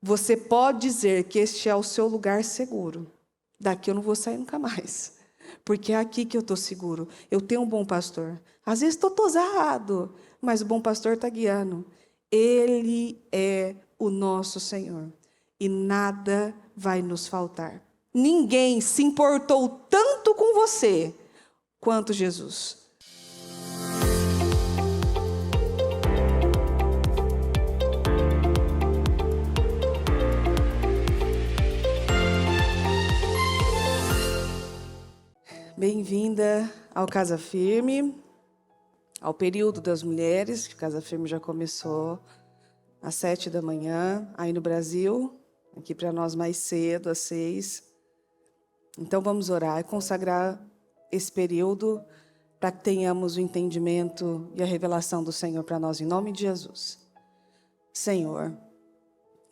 você pode dizer que este é o seu lugar seguro. Daqui eu não vou sair nunca mais. Porque é aqui que eu estou seguro. Eu tenho um bom pastor. Às vezes estou tosado, mas o bom pastor está guiando. Ele é o nosso Senhor. E nada vai nos faltar. Ninguém se importou tanto com você quanto Jesus. Bem-vinda ao Casa Firme, ao período das mulheres, que o Casa Firme já começou às 7 da manhã, aí no Brasil, aqui para nós mais cedo, às 6. Então vamos orar e consagrar esse período para que tenhamos o entendimento e a revelação do Senhor para nós, em nome de Jesus. Senhor,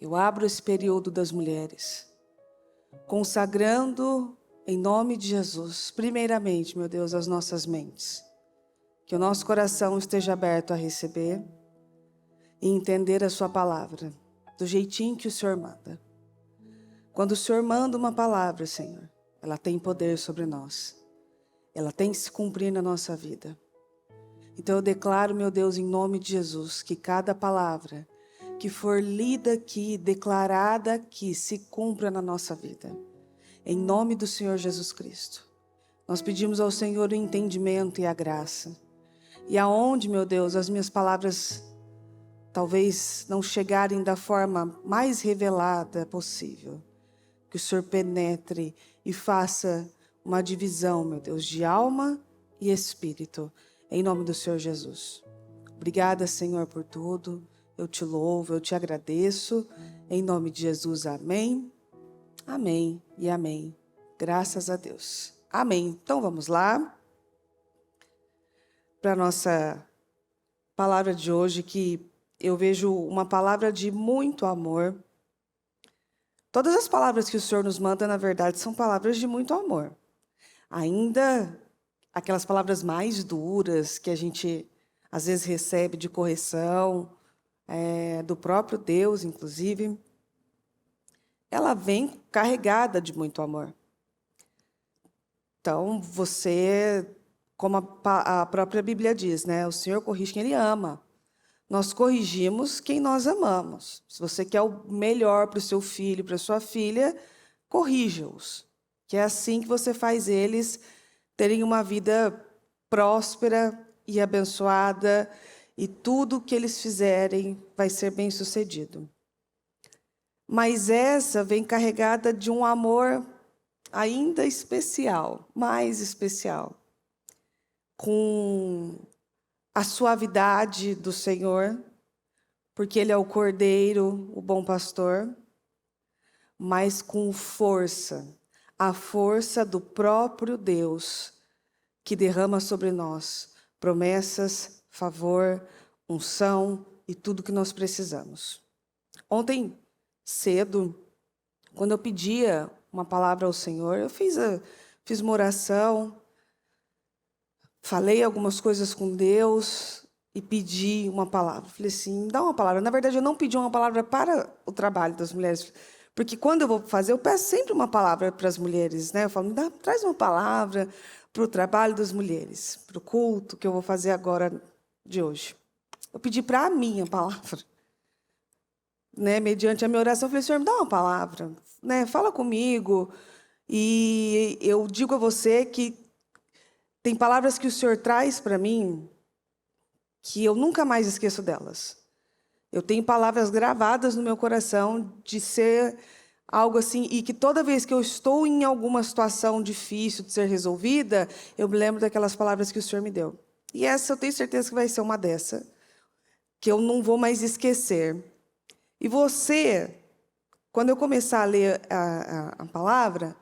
eu abro esse período das mulheres, consagrando em nome de Jesus, primeiramente, meu Deus, as nossas mentes. Que o nosso coração esteja aberto a receber e entender a sua palavra, do jeitinho que o Senhor manda. Quando o Senhor manda uma palavra, Senhor, ela tem poder sobre nós. Ela tem que se cumprir na nossa vida. Então eu declaro, meu Deus, em nome de Jesus, que cada palavra que for lida aqui, declarada aqui, se cumpra na nossa vida. Em nome do Senhor Jesus Cristo, nós pedimos ao Senhor o entendimento e a graça. E aonde, meu Deus, as minhas palavras talvez não chegarem da forma mais revelada possível, que o Senhor penetre e faça uma divisão, meu Deus, de alma e espírito, em nome do Senhor Jesus. Obrigada, Senhor, por tudo. Eu te louvo, eu te agradeço. Em nome de Jesus, amém. Amém e amém. Graças a Deus. Amém. Então vamos lá para a nossa palavra de hoje, que eu vejo uma palavra de muito amor. Todas as palavras que o Senhor nos manda, na verdade, são palavras de muito amor. Ainda aquelas palavras mais duras que a gente às vezes recebe de correção, do próprio Deus, inclusive, ela vem carregada de muito amor. Então, você, como a própria Bíblia diz, né? O Senhor corrige quem Ele ama. Nós corrigimos quem nós amamos. Se você quer o melhor para o seu filho, para a sua filha, corrija-os. Que é assim que você faz eles terem uma vida próspera e abençoada, e tudo que eles fizerem vai ser bem-sucedido. Mas essa vem carregada de um amor ainda especial, mais especial, com a suavidade do Senhor, porque Ele é o Cordeiro, o bom pastor, mas com força, a força do próprio Deus, que derrama sobre nós promessas, favor, unção e tudo que nós precisamos. Ontem cedo, quando eu pedia uma palavra ao Senhor, eu fiz uma oração, falei algumas coisas com Deus e pedi uma palavra. Falei assim, dá uma palavra. Na verdade, eu não pedi uma palavra para o trabalho das mulheres, porque quando eu vou fazer, eu peço sempre uma palavra para as mulheres, né? Eu falo, traz uma palavra para o trabalho das mulheres, para o culto que eu vou fazer agora de hoje. Eu pedi para a minha palavra. Né, mediante a minha oração, eu falei, Senhor, me dá uma palavra, né, fala comigo, e eu digo a você que tem palavras que o Senhor traz para mim, que eu nunca mais esqueço delas. Eu tenho palavras gravadas no meu coração de ser algo assim, e que toda vez que eu estou em alguma situação difícil de ser resolvida, eu me lembro daquelas palavras que o Senhor me deu. E essa eu tenho certeza que vai ser uma dessa, que eu não vou mais esquecer. E você, quando eu começar a ler a palavra,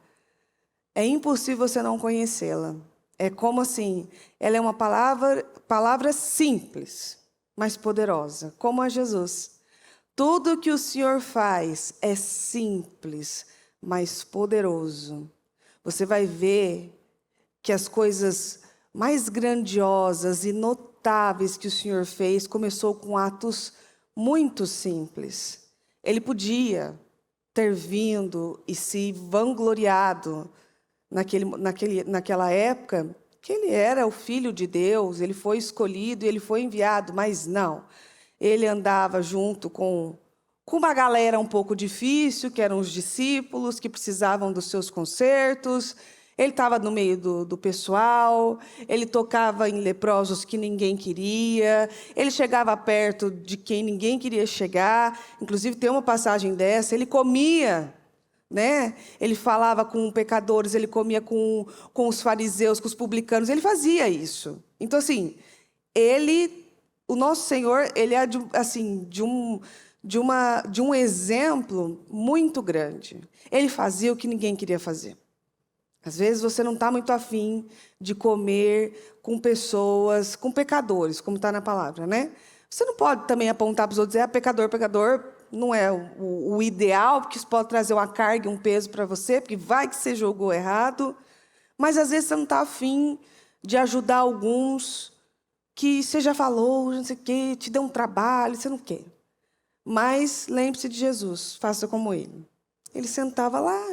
é impossível você não conhecê-la. É como assim, ela é uma palavra simples, mas poderosa, como a Jesus. Tudo que o Senhor faz é simples, mas poderoso. Você vai ver que as coisas mais grandiosas e notáveis que o Senhor fez começou com atos muito simples. Ele podia ter vindo e se vangloriado naquela época, que ele era o Filho de Deus, ele foi escolhido, ele foi enviado, mas não. Ele andava junto com uma galera um pouco difícil, que eram os discípulos, que precisavam dos seus consertos. Ele estava no meio do pessoal, ele tocava em leprosos que ninguém queria, ele chegava perto de quem ninguém queria chegar. Inclusive, tem uma passagem dessa, ele comia, né? Ele falava com pecadores, ele comia com os fariseus, com os publicanos, ele fazia isso. Então, assim, o nosso Senhor, ele é de um exemplo muito grande. Ele fazia o que ninguém queria fazer. Às vezes você não está muito afim de comer com pessoas, com pecadores, como está na palavra, né? Você não pode também apontar para os outros e dizer, pecador, pecador, não é o ideal, porque isso pode trazer uma carga, um peso para você, porque vai que você jogou errado. Mas às vezes você não está afim de ajudar alguns que você já falou, não sei o quê, te deu um trabalho, você não quer. Mas lembre-se de Jesus, faça como ele. Ele sentava lá,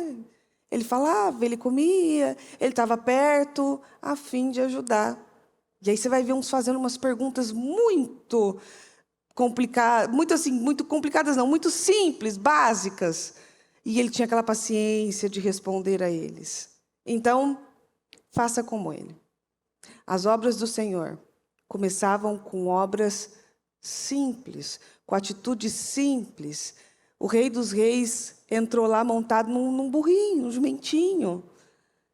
ele falava, ele comia, ele estava perto, a fim de ajudar. E aí você vai ver uns fazendo umas perguntas muito complicadas, muito complicadas não, muito simples, básicas. E ele tinha aquela paciência de responder a eles. Então, faça como ele. As obras do Senhor começavam com obras simples, com atitudes simples. O Rei dos Reis entrou lá montado num burrinho, num jumentinho.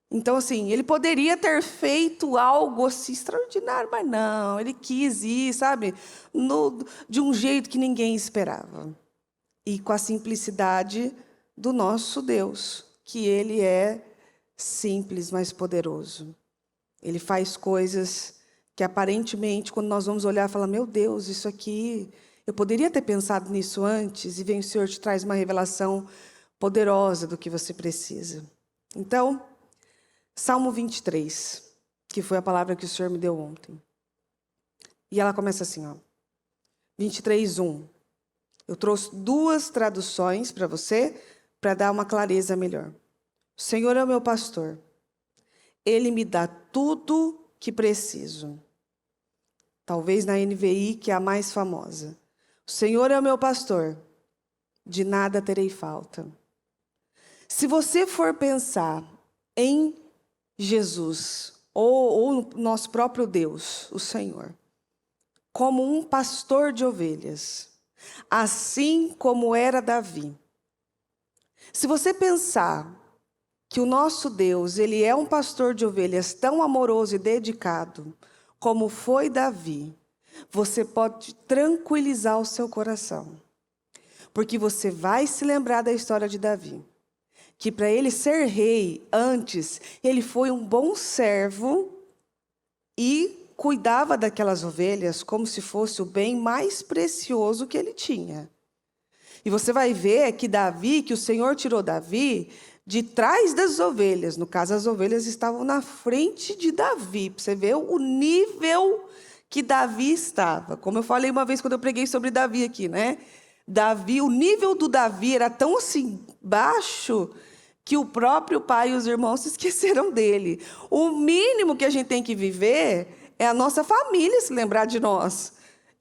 Então, assim, ele poderia ter feito algo assim extraordinário, mas não, ele quis ir, sabe, de um jeito que ninguém esperava. E com a simplicidade do nosso Deus, que ele é simples, mas poderoso. Ele faz coisas que aparentemente, quando nós vamos olhar, fala, meu Deus, isso aqui, eu poderia ter pensado nisso antes, e vem o Senhor te traz uma revelação poderosa do que você precisa. Então, Salmo 23, que foi a palavra que o Senhor me deu ontem. E ela começa assim, ó, 23:1. Eu trouxe 2 traduções para você, para dar uma clareza melhor. O Senhor é o meu pastor. Ele me dá tudo que preciso. Talvez na NVI, que é a mais famosa. O Senhor é o meu pastor. De nada terei falta. Se você for pensar em Jesus, ou no nosso próprio Deus, o Senhor, como um pastor de ovelhas, assim como era Davi. Se você pensar que o nosso Deus, ele é um pastor de ovelhas tão amoroso e dedicado, como foi Davi, você pode tranquilizar o seu coração. Porque você vai se lembrar da história de Davi. Que para ele ser rei, antes, ele foi um bom servo e cuidava daquelas ovelhas como se fosse o bem mais precioso que ele tinha. E você vai ver que o Senhor tirou Davi de trás das ovelhas. No caso, as ovelhas estavam na frente de Davi. Para você ver o nível que Davi estava. Como eu falei uma vez quando eu preguei sobre Davi aqui, né? O nível do Davi era tão assim baixo que o próprio pai e os irmãos se esqueceram dele. O mínimo que a gente tem que viver é a nossa família se lembrar de nós.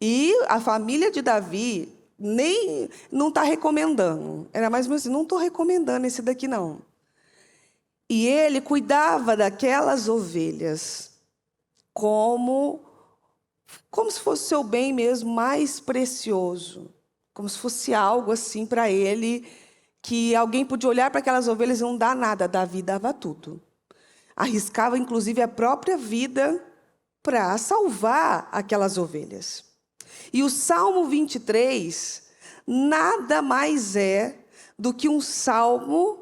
E a família de Davi nem não está recomendando. Era mais ou menos assim, não estou recomendando esse daqui não. E ele cuidava daquelas ovelhas como se fosse seu bem mesmo mais precioso. Como se fosse algo assim para ele, que alguém podia olhar para aquelas ovelhas e não dar nada. Davi dava tudo. Arriscava, inclusive, a própria vida para salvar aquelas ovelhas. E o Salmo 23 nada mais é do que um salmo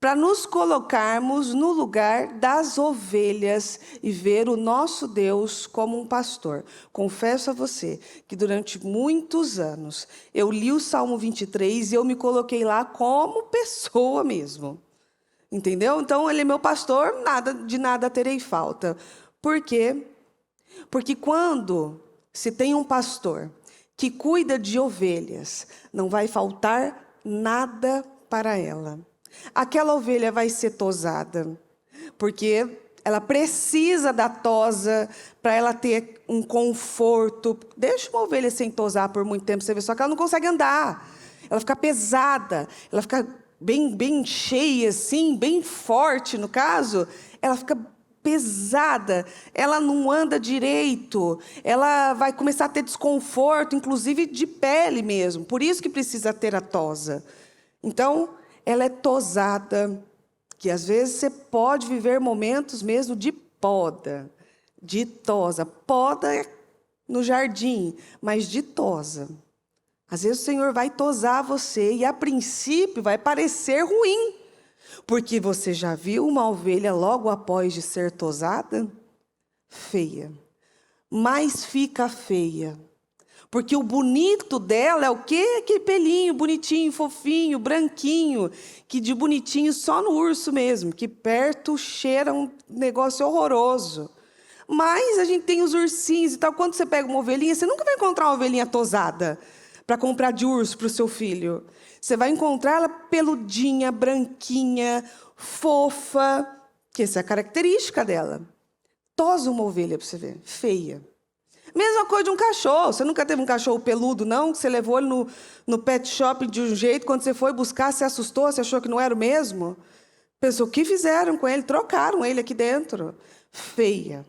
para nos colocarmos no lugar das ovelhas e ver o nosso Deus como um pastor. Confesso a você que durante muitos anos eu li o Salmo 23 e eu me coloquei lá como pessoa mesmo. Entendeu? Então, ele é meu pastor, de nada terei falta. Por quê? Porque quando se tem um pastor que cuida de ovelhas, não vai faltar nada para ela. Aquela ovelha vai ser tosada, porque ela precisa da tosa para ela ter um conforto. Deixa uma ovelha sem tosar por muito tempo, você vê só que ela não consegue andar. Ela fica pesada, ela fica bem cheia, assim, bem forte no caso. Ela fica pesada, ela não anda direito, ela vai começar a ter desconforto, inclusive de pele mesmo. Por isso que precisa ter a tosa. Então, ela é tosada, que às vezes você pode viver momentos mesmo de poda, de tosa. Poda é no jardim, mas de tosa. Às vezes o Senhor vai tosar você e a princípio vai parecer ruim, porque você já viu uma ovelha logo após de ser tosada? Feia. Mas fica feia. Porque o bonito dela é o quê? Aquele pelinho bonitinho, fofinho, branquinho, que de bonitinho só no urso mesmo, que perto cheira um negócio horroroso. Mas a gente tem os ursinhos e tal. Quando você pega uma ovelhinha, você nunca vai encontrar uma ovelhinha tosada para comprar de urso para o seu filho. Você vai encontrar ela peludinha, branquinha, fofa, que essa é a característica dela. Tosa uma ovelha para você ver, feia. Mesma coisa de um cachorro. Você nunca teve um cachorro peludo, não? Que você levou ele no pet shop de um jeito, quando você foi buscar, você assustou, você achou que não era o mesmo? Pensou, o que fizeram com ele? Trocaram ele aqui dentro. Feia.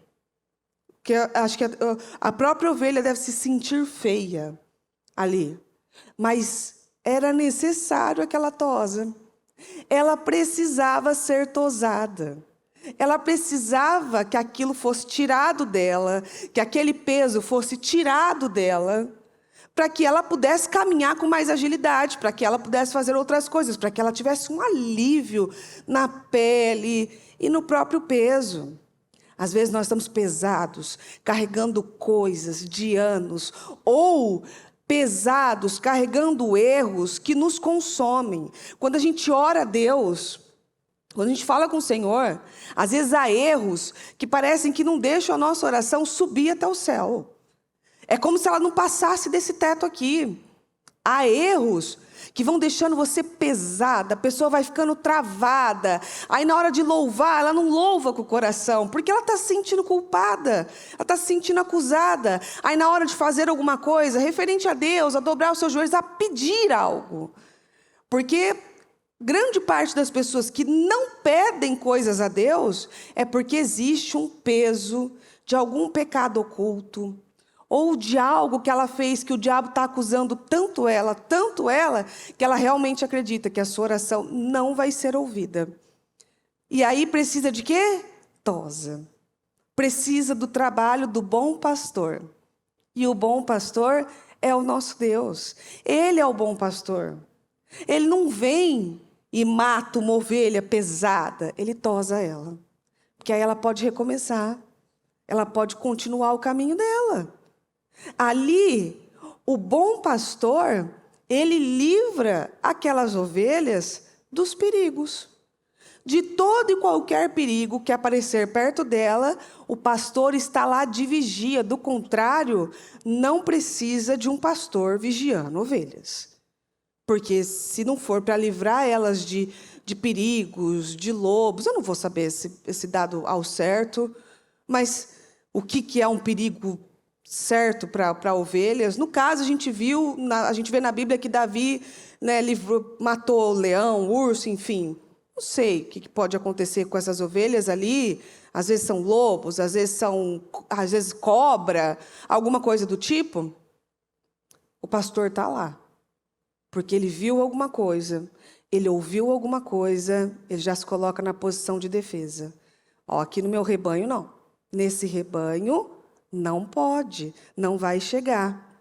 Porque acho que a própria ovelha deve se sentir feia ali. Mas era necessário aquela tosa. Ela precisava ser tosada. Ela precisava que aquilo fosse tirado dela, que aquele peso fosse tirado dela, para que ela pudesse caminhar com mais agilidade, para que ela pudesse fazer outras coisas, para que ela tivesse um alívio na pele e no próprio peso. Às vezes nós estamos pesados, carregando coisas de anos, ou pesados, carregando erros que nos consomem. Quando a gente ora a Deus, quando a gente fala com o Senhor, às vezes há erros que parecem que não deixam a nossa oração subir até o céu. É como se ela não passasse desse teto aqui. Há erros que vão deixando você pesada, a pessoa vai ficando travada. Aí na hora de louvar, ela não louva com o coração, porque ela está se sentindo culpada, ela está se sentindo acusada. Aí na hora de fazer alguma coisa, referente a Deus, a dobrar os seus joelhos, a pedir algo. Porque grande parte das pessoas que não pedem coisas a Deus é porque existe um peso de algum pecado oculto, ou de algo que ela fez que o diabo está acusando tanto ela, que ela realmente acredita que a sua oração não vai ser ouvida. E aí precisa de quê? Tosa. Precisa do trabalho do bom pastor. E o bom pastor é o nosso Deus. Ele é o bom pastor. Ele não vem e mata uma ovelha pesada, ele tosa ela. Porque aí ela pode recomeçar. Ela pode continuar o caminho dela. Ali, o bom pastor, ele livra aquelas ovelhas dos perigos. De todo e qualquer perigo que aparecer perto dela, o pastor está lá de vigia. Do contrário, não precisa de um pastor vigiando ovelhas. Porque se não for para livrar elas de perigos, de lobos, eu não vou saber esse dado ao certo, mas o que é um perigo certo para ovelhas? No caso, a gente vê na Bíblia que Davi, né, matou leão, urso, enfim. Não sei o que pode acontecer com essas ovelhas ali. Às vezes são lobos, às vezes cobra, alguma coisa do tipo. O pastor está lá. Porque ele viu alguma coisa, ele ouviu alguma coisa, ele já se coloca na posição de defesa. Ó, aqui no meu rebanho, não. Nesse rebanho, não pode, não vai chegar.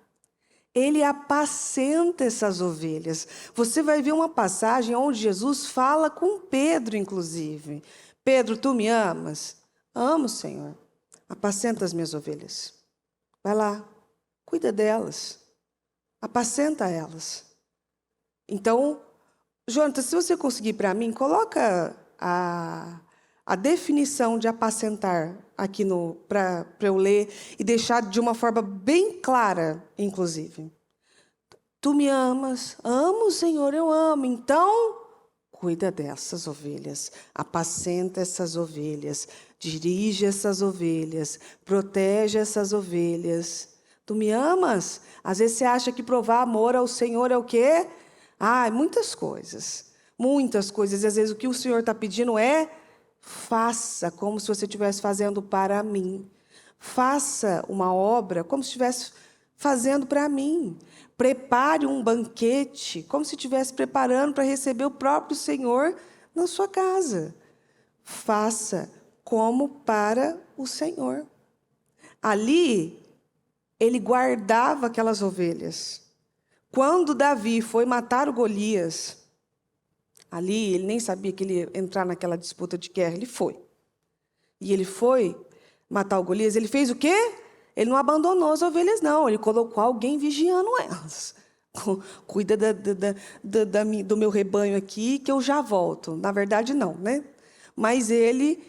Ele apacenta essas ovelhas. Você vai ver uma passagem onde Jesus fala com Pedro, inclusive. Pedro, tu me amas? Amo, Senhor. Apacenta as minhas ovelhas. Vai lá, cuida delas. Apacenta elas. Então, Jonathan, se você conseguir para mim, coloca a definição de apacentar aqui para eu ler e deixar de uma forma bem clara, inclusive. Tu me amas? Amo, Senhor, eu amo. Então, cuida dessas ovelhas, apacenta essas ovelhas, dirige essas ovelhas, protege essas ovelhas. Tu me amas? Às vezes você acha que provar amor ao Senhor é o quê? Muitas coisas. Muitas coisas. E às vezes o que o Senhor está pedindo é: faça como se você estivesse fazendo para mim. Faça uma obra como se estivesse fazendo para mim. Prepare um banquete como se estivesse preparando para receber o próprio Senhor na sua casa. Faça como para o Senhor. Ali, ele guardava aquelas ovelhas. Quando Davi foi matar o Golias, ali, ele nem sabia que ele ia entrar naquela disputa de guerra, ele foi. E ele foi matar o Golias, ele fez o quê? Ele não abandonou as ovelhas, não. Ele colocou alguém vigiando elas. Cuida do meu rebanho aqui, que eu já volto. Na verdade, não, né? Mas ele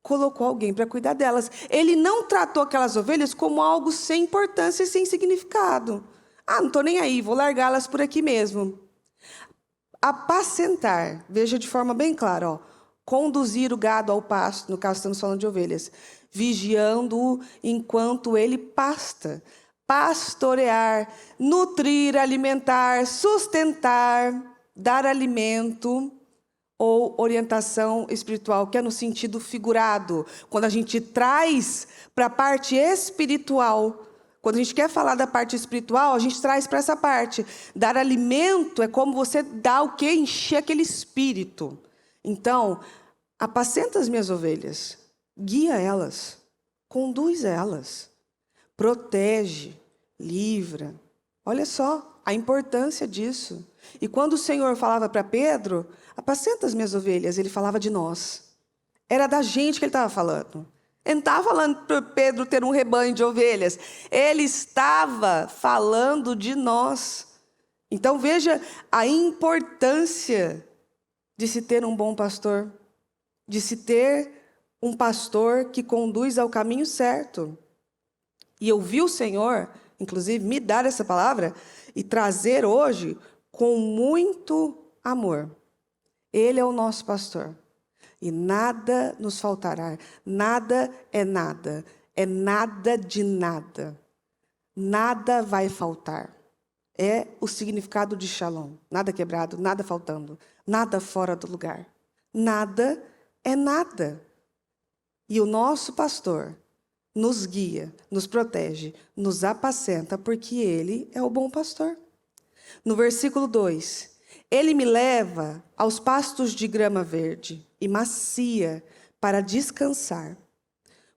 colocou alguém para cuidar delas. Ele não tratou aquelas ovelhas como algo sem importância e sem significado. Não estou nem aí, vou largá-las por aqui mesmo. Apacentar, veja de forma bem clara, ó, conduzir o gado ao pasto, no caso estamos falando de ovelhas, vigiando-o enquanto ele pasta. Pastorear, nutrir, alimentar, sustentar, dar alimento ou orientação espiritual, que é no sentido figurado. Quando a gente traz para a parte espiritual, quando a gente quer falar da parte espiritual, a gente traz para essa parte. Dar alimento é como você dá o quê? Encher aquele espírito. Então, apacenta as minhas ovelhas, guia elas, conduz elas, protege, livra. Olha só a importância disso. E quando o Senhor falava para Pedro, apacenta as minhas ovelhas, ele falava de nós. Era da gente que ele estava falando. Ele não estava falando para Pedro ter um rebanho de ovelhas. Ele estava falando de nós. Então veja a importância de se ter um bom pastor, de se ter um pastor que conduz ao caminho certo. E eu vi o Senhor, inclusive, me dar essa palavra e trazer hoje com muito amor. Ele é o nosso pastor. E nada nos faltará. Nada é nada de nada. Nada vai faltar. É o significado de Shalom. Nada quebrado, nada faltando, nada fora do lugar. Nada é nada. E o nosso pastor nos guia, nos protege, nos apacenta, porque ele é o bom pastor. No versículo 2, ele me leva aos pastos de grama verde e macia para descansar.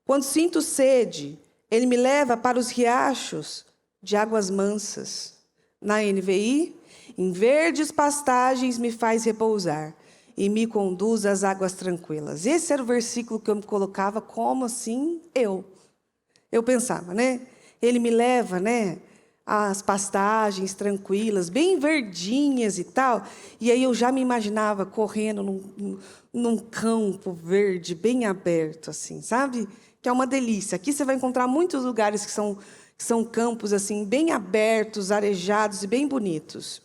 Quando sinto sede, ele me leva para os riachos de águas mansas. Na NVI, em verdes pastagens me faz repousar e me conduz às águas tranquilas. Esse era o versículo que eu me colocava como assim eu pensava, né? Ele me leva, né, às pastagens tranquilas, bem verdinhas e tal. E aí eu já me imaginava correndo num campo verde, bem aberto, assim, sabe? Que é uma delícia. Aqui você vai encontrar muitos lugares que são campos assim, bem abertos, arejados e bem bonitos.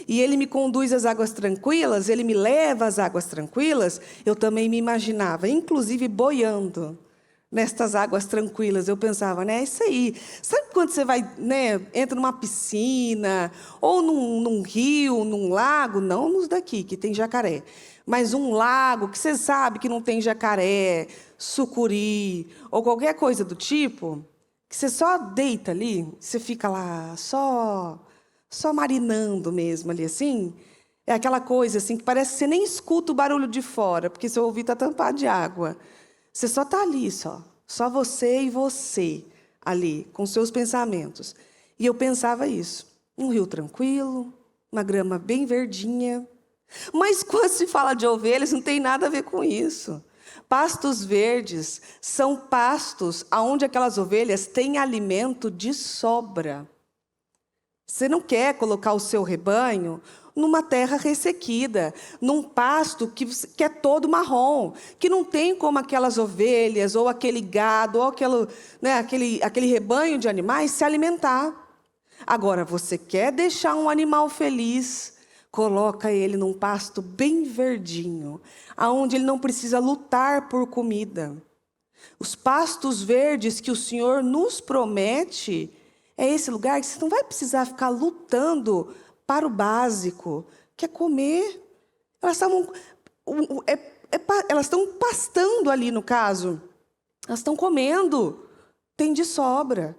E ele me conduz às águas tranquilas, ele me leva às águas tranquilas. Eu também me imaginava, inclusive boiando nestas águas tranquilas. Eu pensava, né, é isso aí. Sabe quando você vai, né, entra numa piscina, ou num rio, num lago, não nos daqui, que tem jacaré, mas um lago que você sabe que não tem jacaré, sucuri, ou qualquer coisa do tipo, que você só deita ali, você fica lá só marinando mesmo ali, assim. É aquela coisa assim que parece que você nem escuta o barulho de fora, porque seu ouvido está tampado de água. Você só está ali, só você e você ali, com seus pensamentos. E eu pensava isso, um rio tranquilo, uma grama bem verdinha. Mas quando se fala de ovelhas, não tem nada a ver com isso. Pastos verdes são pastos onde aquelas ovelhas têm alimento de sobra. Você não quer colocar o seu rebanho numa terra ressequida, num pasto que é todo marrom, que não tem como aquelas ovelhas, ou aquele gado, ou aquele rebanho de animais se alimentar. Agora, você quer deixar um animal feliz, coloca ele num pasto bem verdinho, aonde ele não precisa lutar por comida. Os pastos verdes que o Senhor nos promete é esse lugar que você não vai precisar ficar lutando para o básico, que é comer. Elas estão pastando ali, no caso. Elas estão comendo. Tem de sobra.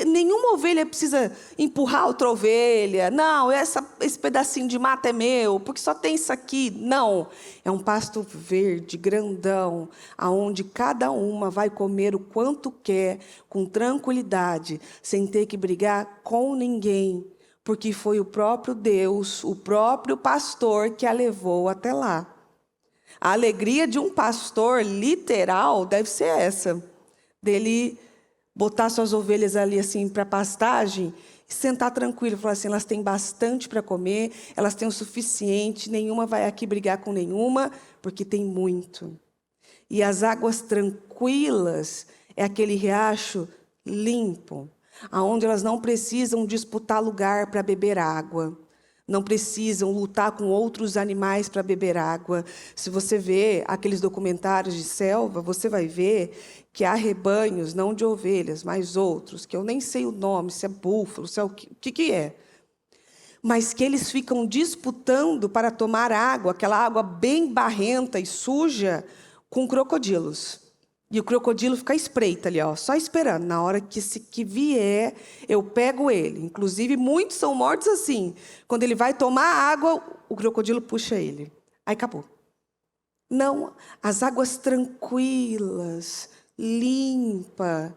Nenhuma ovelha precisa empurrar outra ovelha. Não, esse pedacinho de mata é meu, porque só tem isso aqui. Não, é um pasto verde, grandão, aonde cada uma vai comer o quanto quer, com tranquilidade, sem ter que brigar com ninguém, porque foi o próprio Deus, o próprio pastor que a levou até lá. A alegria de um pastor literal deve ser essa, dele botar suas ovelhas ali assim para pastagem e sentar tranquilo, falar assim, elas têm bastante para comer, elas têm o suficiente, nenhuma vai aqui brigar com nenhuma, porque tem muito. E as águas tranquilas é aquele riacho limpo, aonde elas não precisam disputar lugar para beber água. Não precisam lutar com outros animais para beber água. Se você vê aqueles documentários de selva, você vai ver que há rebanhos, não de ovelhas, mas outros, que eu nem sei o nome, se é búfalo, se é o que é. Mas que eles ficam disputando para tomar água, aquela água bem barrenta e suja, com crocodilos. E o crocodilo fica à espreita ali, ó, só esperando. Na hora que vier, eu pego ele. Inclusive, muitos são mortos assim. Quando ele vai tomar água, o crocodilo puxa ele. Aí acabou. Não, as águas tranquilas, limpa.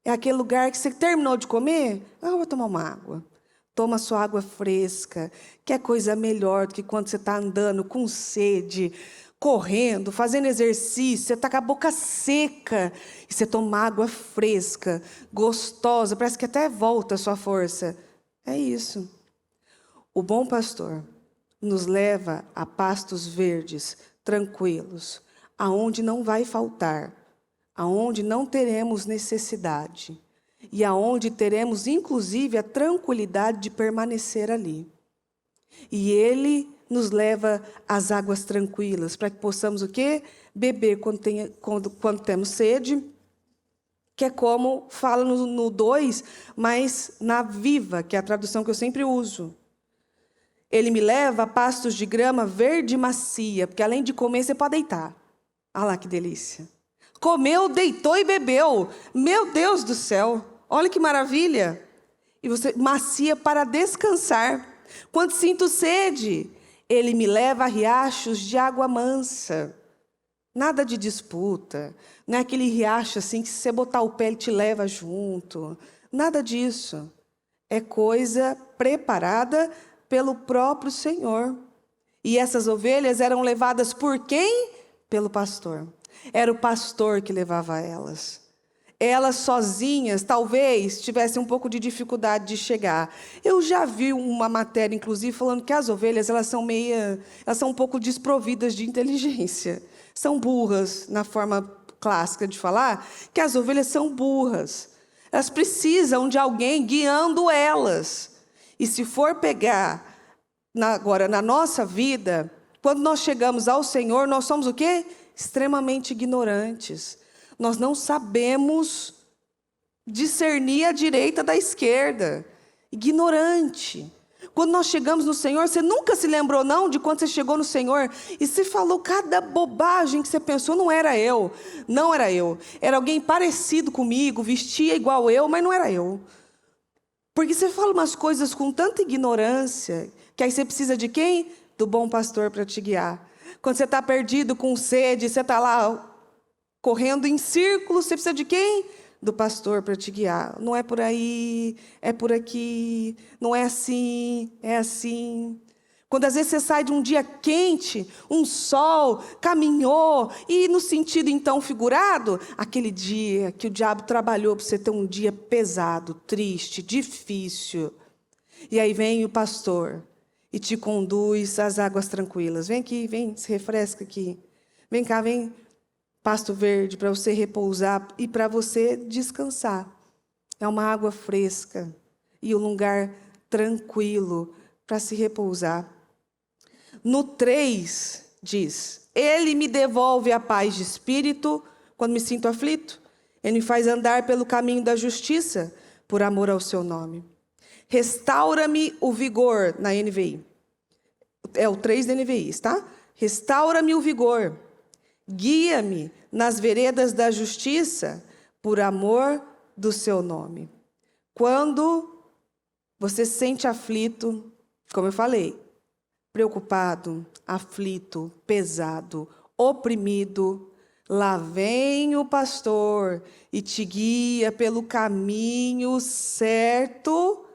É aquele lugar que você terminou de comer, eu vou tomar uma água. Toma sua água fresca, que é coisa melhor do que quando você está andando com sede, correndo, fazendo exercício, você está com a boca seca, e você toma água fresca, gostosa, parece que até volta a sua força. É isso. O bom pastor nos leva a pastos verdes, tranquilos, aonde não vai faltar, aonde não teremos necessidade, e aonde teremos, inclusive, a tranquilidade de permanecer ali. E Ele nos leva às águas tranquilas, para que possamos o quê? Beber quando temos sede, que é como fala no 2, mas na Viva, que é a tradução que eu sempre uso. Ele me leva a pastos de grama verde e macia, porque além de comer, você pode deitar. Olha lá que delícia. Comeu, deitou e bebeu. Meu Deus do céu, olha que maravilha. E você macia para descansar. Quando sinto sede, ele me leva a riachos de água mansa. Nada de disputa. Não é aquele riacho assim que se você botar o pé, ele te leva junto. Nada disso. É coisa preparada pelo próprio Senhor. E essas ovelhas eram levadas por quem? Pelo pastor. Era o pastor que levava elas. Elas sozinhas, talvez, tivessem um pouco de dificuldade de chegar. Eu já vi uma matéria, inclusive, falando que as ovelhas elas são um pouco desprovidas de inteligência. São burras, na forma clássica de falar, que as ovelhas são burras. Elas precisam de alguém guiando elas. E se for pegar agora na nossa vida, quando nós chegamos ao Senhor, nós somos o quê? Extremamente ignorantes. Nós não sabemos discernir a direita da esquerda. Ignorante. Quando nós chegamos no Senhor, você nunca se lembrou não de quando você chegou no Senhor e você falou cada bobagem que você pensou, não era eu. Não era eu. Era alguém parecido comigo, vestia igual eu, mas não era eu. Porque você fala umas coisas com tanta ignorância, que aí você precisa de quem? Do bom pastor para te guiar. Quando você está perdido, com sede, você está lá correndo em círculos, você precisa de quem? Do pastor para te guiar. Não é por aí, é por aqui, não é assim, é assim. Quando às vezes você sai de um dia quente, um sol, caminhou, e no sentido então figurado, aquele dia que o diabo trabalhou para você ter um dia pesado, triste, difícil. E aí vem o pastor e te conduz às águas tranquilas. Vem aqui, vem, se refresca aqui. Vem cá, vem, pasto verde, para você repousar e para você descansar. É uma água fresca e um lugar tranquilo para se repousar. No 3, diz: Ele me devolve a paz de espírito quando me sinto aflito. Ele me faz andar pelo caminho da justiça, por amor ao seu nome. Restaura-me o vigor, na NVI. É o 3 da NVI, tá? Restaura-me o vigor. Guia-me nas veredas da justiça, por amor do seu nome. Quando você se sente aflito, como eu falei, preocupado, aflito, pesado, oprimido, lá vem o pastor e te guia pelo caminho certo.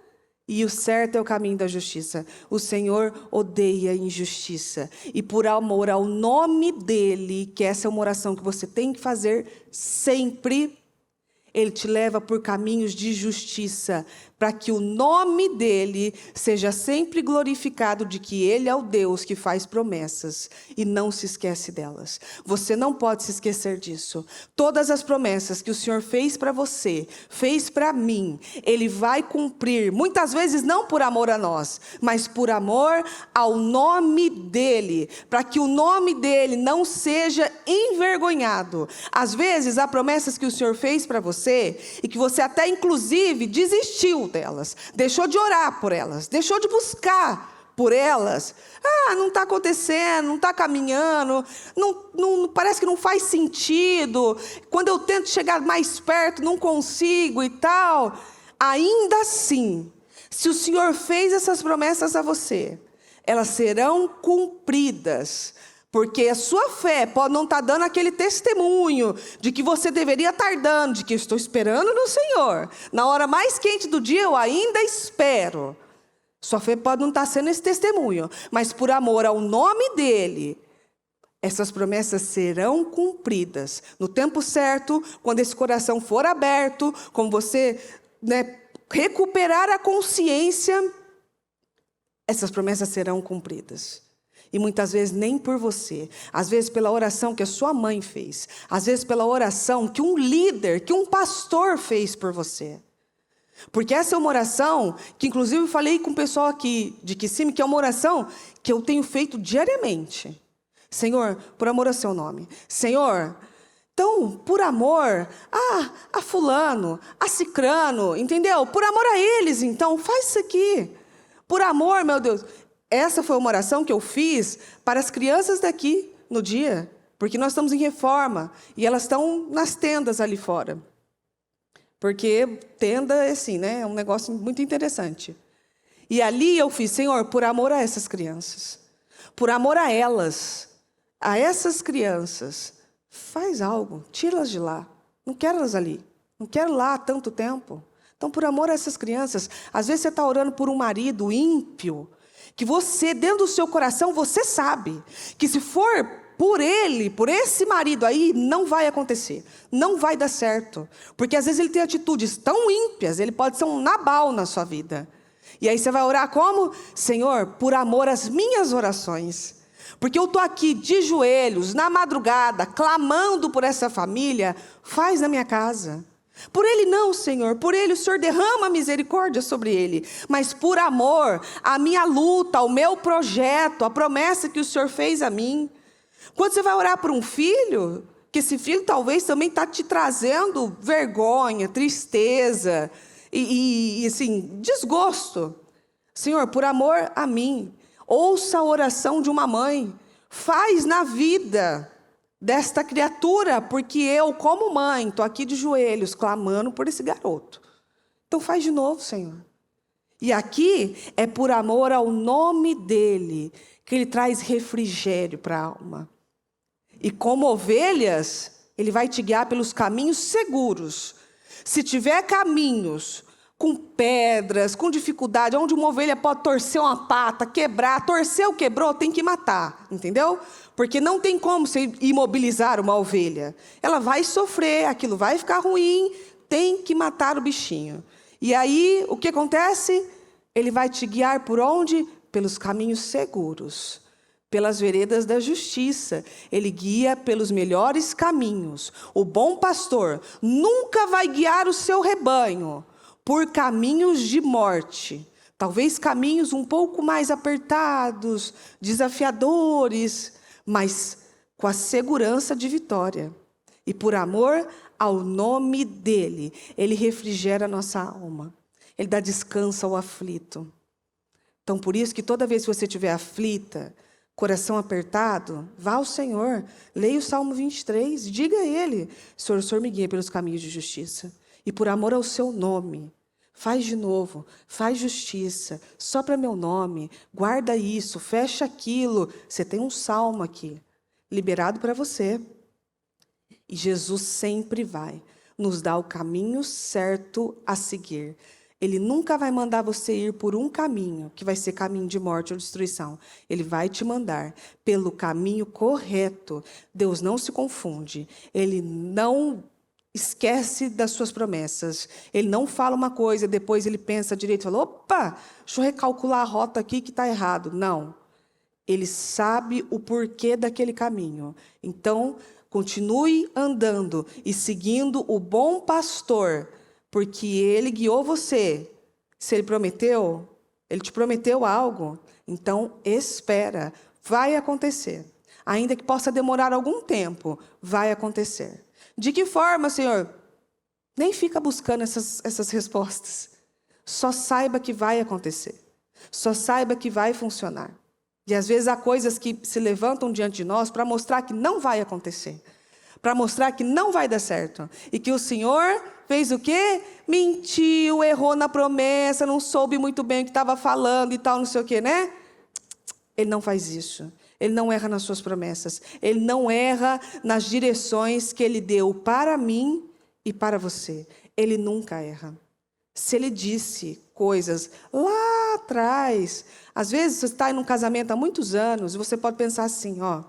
E o certo é o caminho da justiça. O Senhor odeia a injustiça. E por amor ao nome dEle, que essa é uma oração que você tem que fazer sempre, Ele te leva por caminhos de justiça, para que o nome dEle seja sempre glorificado, de que Ele é o Deus que faz promessas e não se esquece delas. Você não pode se esquecer disso. Todas as promessas que o Senhor fez para você, fez para mim, Ele vai cumprir, muitas vezes não por amor a nós, mas por amor ao nome dEle, para que o nome dEle não seja envergonhado. Às vezes, há promessas que o Senhor fez para você, e que você até inclusive desistiu delas, deixou de orar por elas, deixou de buscar por elas. Não está acontecendo, não está caminhando, não, parece que não faz sentido. Quando eu tento chegar mais perto, não consigo e tal. Ainda assim, se o Senhor fez essas promessas a você, elas serão cumpridas. Porque a sua fé pode não estar dando aquele testemunho de que você deveria estar dando, de que eu estou esperando no Senhor. Na hora mais quente do dia, eu ainda espero. Sua fé pode não estar sendo esse testemunho, mas por amor ao nome dEle, essas promessas serão cumpridas. No tempo certo, quando esse coração for aberto, quando você recuperar a consciência, essas promessas serão cumpridas. E muitas vezes nem por você, às vezes pela oração que a sua mãe fez, às vezes pela oração que um líder, que um pastor fez por você. Porque essa é uma oração que inclusive eu falei com o pessoal aqui de Kissimmee, que é uma oração que eu tenho feito diariamente. Senhor, por amor ao seu nome. Senhor, então, por amor a fulano, a cicrano, entendeu? Por amor a eles, então, faz isso aqui. Por amor, meu Deus. Essa foi uma oração que eu fiz para as crianças daqui no dia, porque nós estamos em reforma e elas estão nas tendas ali fora. Porque tenda é assim, né? É um negócio muito interessante. E ali eu fiz, Senhor, por amor a essas crianças, por amor a elas, a essas crianças, faz algo, tira-las de lá. Não quero elas ali, não quero lá há tanto tempo. Então, por amor a essas crianças, às vezes você está orando por um marido ímpio, que você, dentro do seu coração, você sabe que se for por ele, por esse marido aí, não vai acontecer, não vai dar certo. Porque às vezes ele tem atitudes tão ímpias, ele pode ser um Nabal na sua vida. E aí você vai orar como? Senhor, por amor às minhas orações. Porque eu estou aqui de joelhos, na madrugada, clamando por essa família, faz na minha casa. Por ele não, Senhor, por ele o Senhor derrama misericórdia sobre ele, mas por amor, a minha luta, ao meu projeto, a promessa que o Senhor fez a mim. Quando você vai orar por um filho, que esse filho talvez também está te trazendo vergonha, tristeza e assim, desgosto. Senhor, por amor a mim, ouça a oração de uma mãe, faz na vida desta criatura, porque eu, como mãe, estou aqui de joelhos, clamando por esse garoto. Então faz de novo, Senhor. E aqui é por amor ao nome dEle, que Ele traz refrigério para a alma. E como ovelhas, Ele vai te guiar pelos caminhos seguros. Se tiver caminhos com pedras, com dificuldade, onde uma ovelha pode torcer uma pata, quebrar, torceu, quebrou, tem que matar, entendeu? Porque não tem como você imobilizar uma ovelha. Ela vai sofrer, aquilo vai ficar ruim, tem que matar o bichinho. E aí, o que acontece? Ele vai te guiar por onde? Pelos caminhos seguros, pelas veredas da justiça. Ele guia pelos melhores caminhos. O bom pastor nunca vai guiar o seu rebanho por caminhos de morte. Talvez caminhos um pouco mais apertados, desafiadores, mas com a segurança de vitória. E por amor ao nome dele, ele refrigera a nossa alma. Ele dá descanso ao aflito. Então, por isso que toda vez que você estiver aflita, coração apertado, vá ao Senhor, leia o Salmo 23, diga a Ele: Senhor, o Senhor me guia pelos caminhos de justiça. E por amor ao seu nome, faz de novo, faz justiça, só para meu nome, guarda isso, fecha aquilo. Você tem um salmo aqui, liberado para você. E Jesus sempre vai nos dar o caminho certo a seguir. Ele nunca vai mandar você ir por um caminho, que vai ser caminho de morte ou destruição. Ele vai te mandar pelo caminho correto. Deus não se confunde. Ele não esquece das suas promessas. Ele não fala uma coisa, depois ele pensa direito e fala: opa, deixa eu recalcular a rota aqui que está errado. Não. Ele sabe o porquê daquele caminho. Então, continue andando e seguindo o bom pastor, porque ele guiou você. Se ele prometeu, ele te prometeu algo, então espera, vai acontecer. Ainda que possa demorar algum tempo, vai acontecer. De que forma, Senhor? Nem fica buscando essas respostas. Só saiba que vai acontecer. Só saiba que vai funcionar. E às vezes há coisas que se levantam diante de nós para mostrar que não vai acontecer. Para mostrar que não vai dar certo. E que o Senhor fez o quê? Mentiu, errou na promessa, não soube muito bem o que estava falando e tal, não sei o quê, né? Ele não faz isso. Ele não erra nas suas promessas. Ele não erra nas direções que Ele deu para mim e para você. Ele nunca erra. Se Ele disse coisas lá atrás, às vezes você está em um casamento há muitos anos e você pode pensar assim, ó.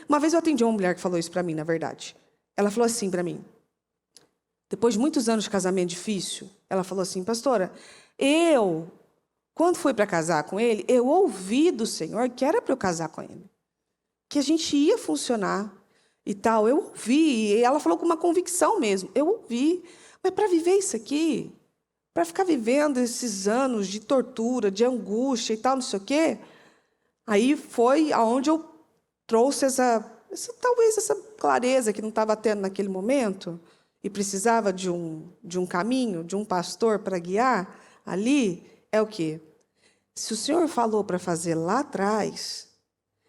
Uma vez eu atendi uma mulher que falou isso para mim, na verdade. Ela falou assim para mim, depois de muitos anos de casamento difícil, ela falou assim: pastora, quando fui para casar com ele, eu ouvi do Senhor que era para eu casar com ele, que a gente ia funcionar e tal. Eu ouvi, e ela falou com uma convicção mesmo. Eu ouvi, mas para viver isso aqui, para ficar vivendo esses anos de tortura, de angústia e tal, não sei o quê, aí foi aonde eu trouxe talvez essa clareza que não estava tendo naquele momento e precisava de um caminho, de um pastor para guiar ali. É o quê? Se o Senhor falou para fazer lá atrás,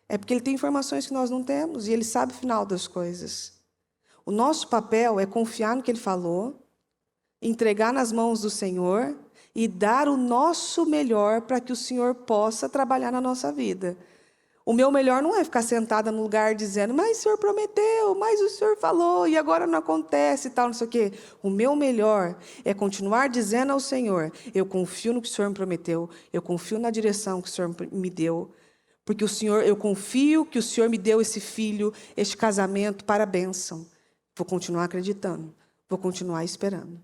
é porque Ele tem informações que nós não temos e Ele sabe o final das coisas. O nosso papel é confiar no que Ele falou, entregar nas mãos do Senhor e dar o nosso melhor para que o Senhor possa trabalhar na nossa vida. O meu melhor não é ficar sentada no lugar dizendo: mas o Senhor prometeu, mas o Senhor falou, e agora não acontece e tal, não sei o quê. O meu melhor é continuar dizendo ao Senhor: eu confio no que o Senhor me prometeu, eu confio na direção que o Senhor me deu, porque eu confio que o Senhor me deu esse filho, este casamento para a bênção. Vou continuar acreditando, vou continuar esperando.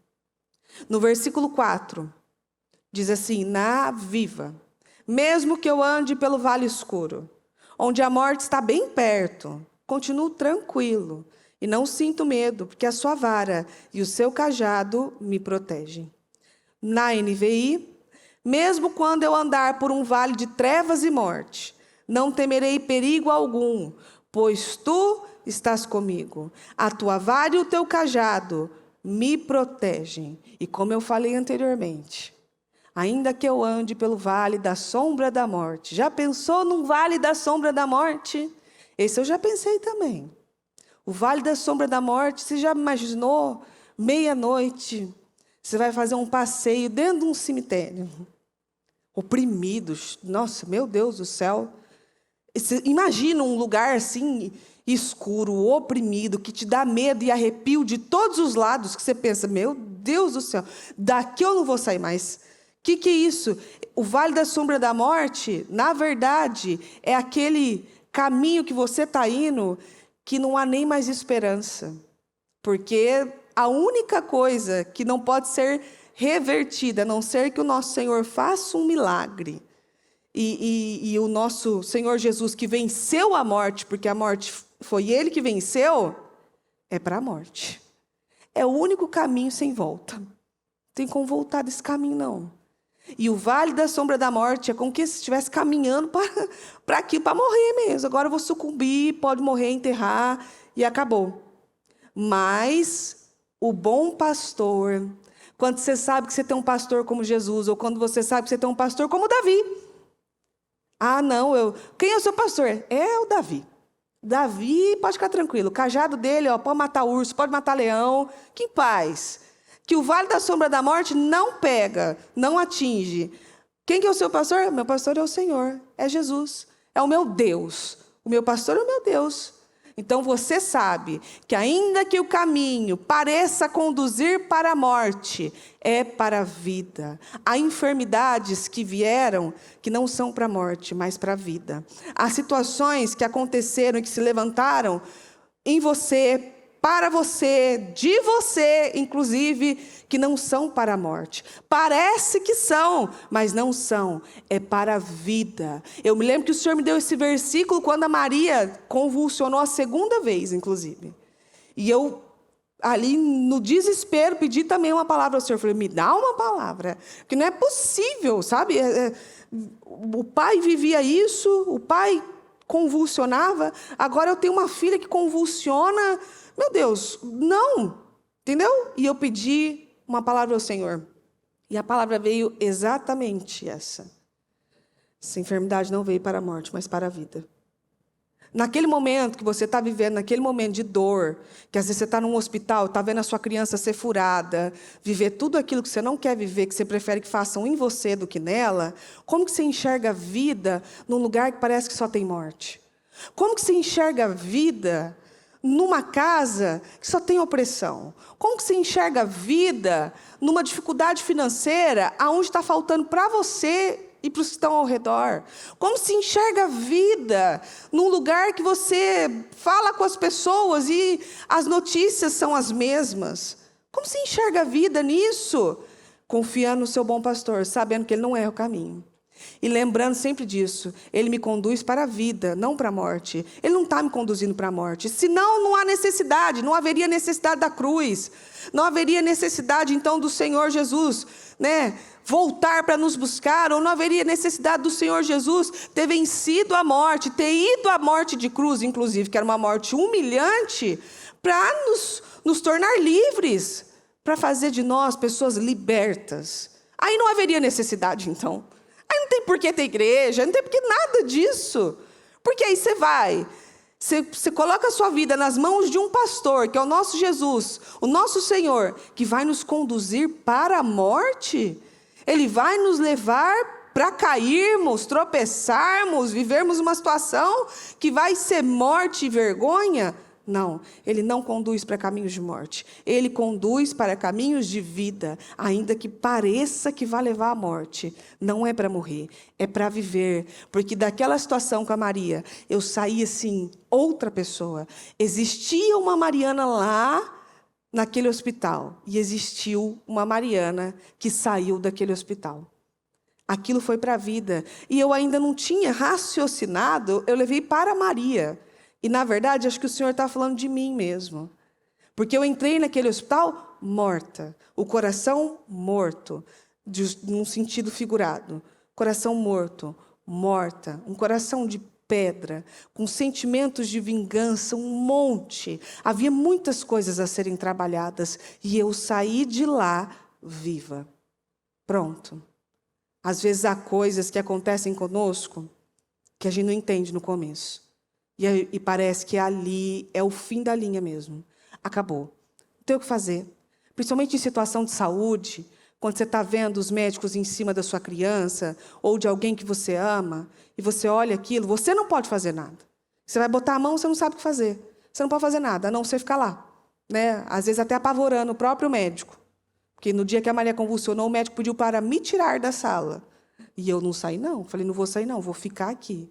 No versículo 4, diz assim, na Viva: mesmo que eu ande pelo vale escuro, onde a morte está bem perto, continuo tranquilo e não sinto medo, porque a sua vara e o seu cajado me protegem. Na NVI: mesmo quando eu andar por um vale de trevas e morte, não temerei perigo algum, pois tu estás comigo. A tua vara e o teu cajado me protegem. E como eu falei anteriormente, ainda que eu ande pelo vale da sombra da morte. Já pensou num vale da sombra da morte? Esse eu já pensei também. O vale da sombra da morte, você já imaginou? Meia-noite, você vai fazer um passeio dentro de um cemitério. Oprimidos. Nossa, meu Deus do céu. Você imagina um lugar assim, escuro, oprimido, que te dá medo e arrepio de todos os lados, que você pensa: meu Deus do céu, daqui eu não vou sair mais. O que é isso? O vale da sombra da morte, na verdade, é aquele caminho que você está indo que não há nem mais esperança. Porque a única coisa que não pode ser revertida, a não ser que o nosso Senhor faça um milagre. E o nosso Senhor Jesus, que venceu a morte, porque a morte foi Ele que venceu, é para a morte. É o único caminho sem volta. Não tem como voltar desse caminho, não. E o vale da sombra da morte é como que se estivesse caminhando para aquilo, para morrer mesmo. Agora eu vou sucumbir, pode morrer, enterrar, e acabou. Mas o bom pastor, quando você sabe que você tem um pastor como Jesus, ou quando você sabe que você tem um pastor como Davi. Ah, não, quem é o seu pastor? É o Davi. Davi, pode ficar tranquilo, o cajado dele, pode matar urso, pode matar leão, que paz. Que o vale da sombra da morte não pega, não atinge. Quem que é o seu pastor? Meu pastor é o Senhor, é Jesus, é o meu Deus. O meu pastor é o meu Deus. Então você sabe que ainda que o caminho pareça conduzir para a morte, é para a vida. Há enfermidades que vieram que não são para a morte, mas para a vida. Há situações que aconteceram e que se levantaram em você, para você, de você, inclusive, que não são para a morte. Parece que são, mas não são. É para a vida. Eu me lembro que o Senhor me deu esse versículo quando a Maria convulsionou a segunda vez, inclusive. E eu, ali no desespero, pedi também uma palavra ao Senhor. Eu falei, me dá uma palavra. Porque não é possível, sabe? O pai vivia isso, o pai convulsionava. Agora eu tenho uma filha que convulsiona. Meu Deus, não, entendeu? E eu pedi uma palavra ao Senhor. E a palavra veio exatamente essa. Essa enfermidade não veio para a morte, mas para a vida. Naquele momento que você está vivendo, naquele momento de dor, que às vezes você está num hospital, está vendo a sua criança ser furada, viver tudo aquilo que você não quer viver, que você prefere que façam em você do que nela, como que você enxerga a vida num lugar que parece que só tem morte? Como que você enxerga a vida numa casa que só tem opressão? Como que você enxerga a vida numa dificuldade financeira aonde está faltando para você e para os que estão ao redor? Como se enxerga a vida num lugar que você fala com as pessoas e as notícias são as mesmas? Como se enxerga a vida nisso? Confiando no seu bom pastor, sabendo que ele não erra o caminho. E lembrando sempre disso, ele me conduz para a vida, não para a morte. Ele não está me conduzindo para a morte. Senão não há necessidade, não haveria necessidade da cruz. Não haveria necessidade, então, do Senhor Jesus, voltar para nos buscar, ou não haveria necessidade do Senhor Jesus ter vencido a morte, ter ido à morte de cruz, inclusive, que era uma morte humilhante, para nos tornar livres, para fazer de nós pessoas libertas. Aí não haveria necessidade, então. Aí não tem por que ter igreja, não tem por que nada disso. Porque aí você coloca a sua vida nas mãos de um pastor, que é o nosso Jesus, o nosso Senhor, que vai nos conduzir para a morte. Ele vai nos levar para cairmos, tropeçarmos, vivermos uma situação que vai ser morte e vergonha. Não, ele não conduz para caminhos de morte. Ele conduz para caminhos de vida, ainda que pareça que vai levar à morte. Não é para morrer, é para viver. Porque daquela situação com a Maria, eu saí assim, outra pessoa. Existia uma Mariana lá naquele hospital. E existiu uma Mariana que saiu daquele hospital. Aquilo foi para a vida. E eu ainda não tinha raciocinado, eu levei para Maria. E, na verdade, acho que o Senhor está falando de mim mesmo. Porque eu entrei naquele hospital morta. O coração morto, num sentido figurado. Coração morto, morta. Um coração de pedra, com sentimentos de vingança, um monte. Havia muitas coisas a serem trabalhadas. E eu saí de lá viva. Pronto. Às vezes há coisas que acontecem conosco que a gente não entende no começo. E parece que ali é o fim da linha mesmo. Acabou. Não tem o que fazer. Principalmente em situação de saúde, quando você está vendo os médicos em cima da sua criança, ou de alguém que você ama, e você olha aquilo, você não pode fazer nada. Você vai botar a mão, você não sabe o que fazer. Você não pode fazer nada, a não ser ficar lá. Às vezes até apavorando o próprio médico. Porque no dia que a Maria convulsionou, o médico pediu para me tirar da sala. E eu não saí, não. Falei, não vou sair, não, vou ficar aqui.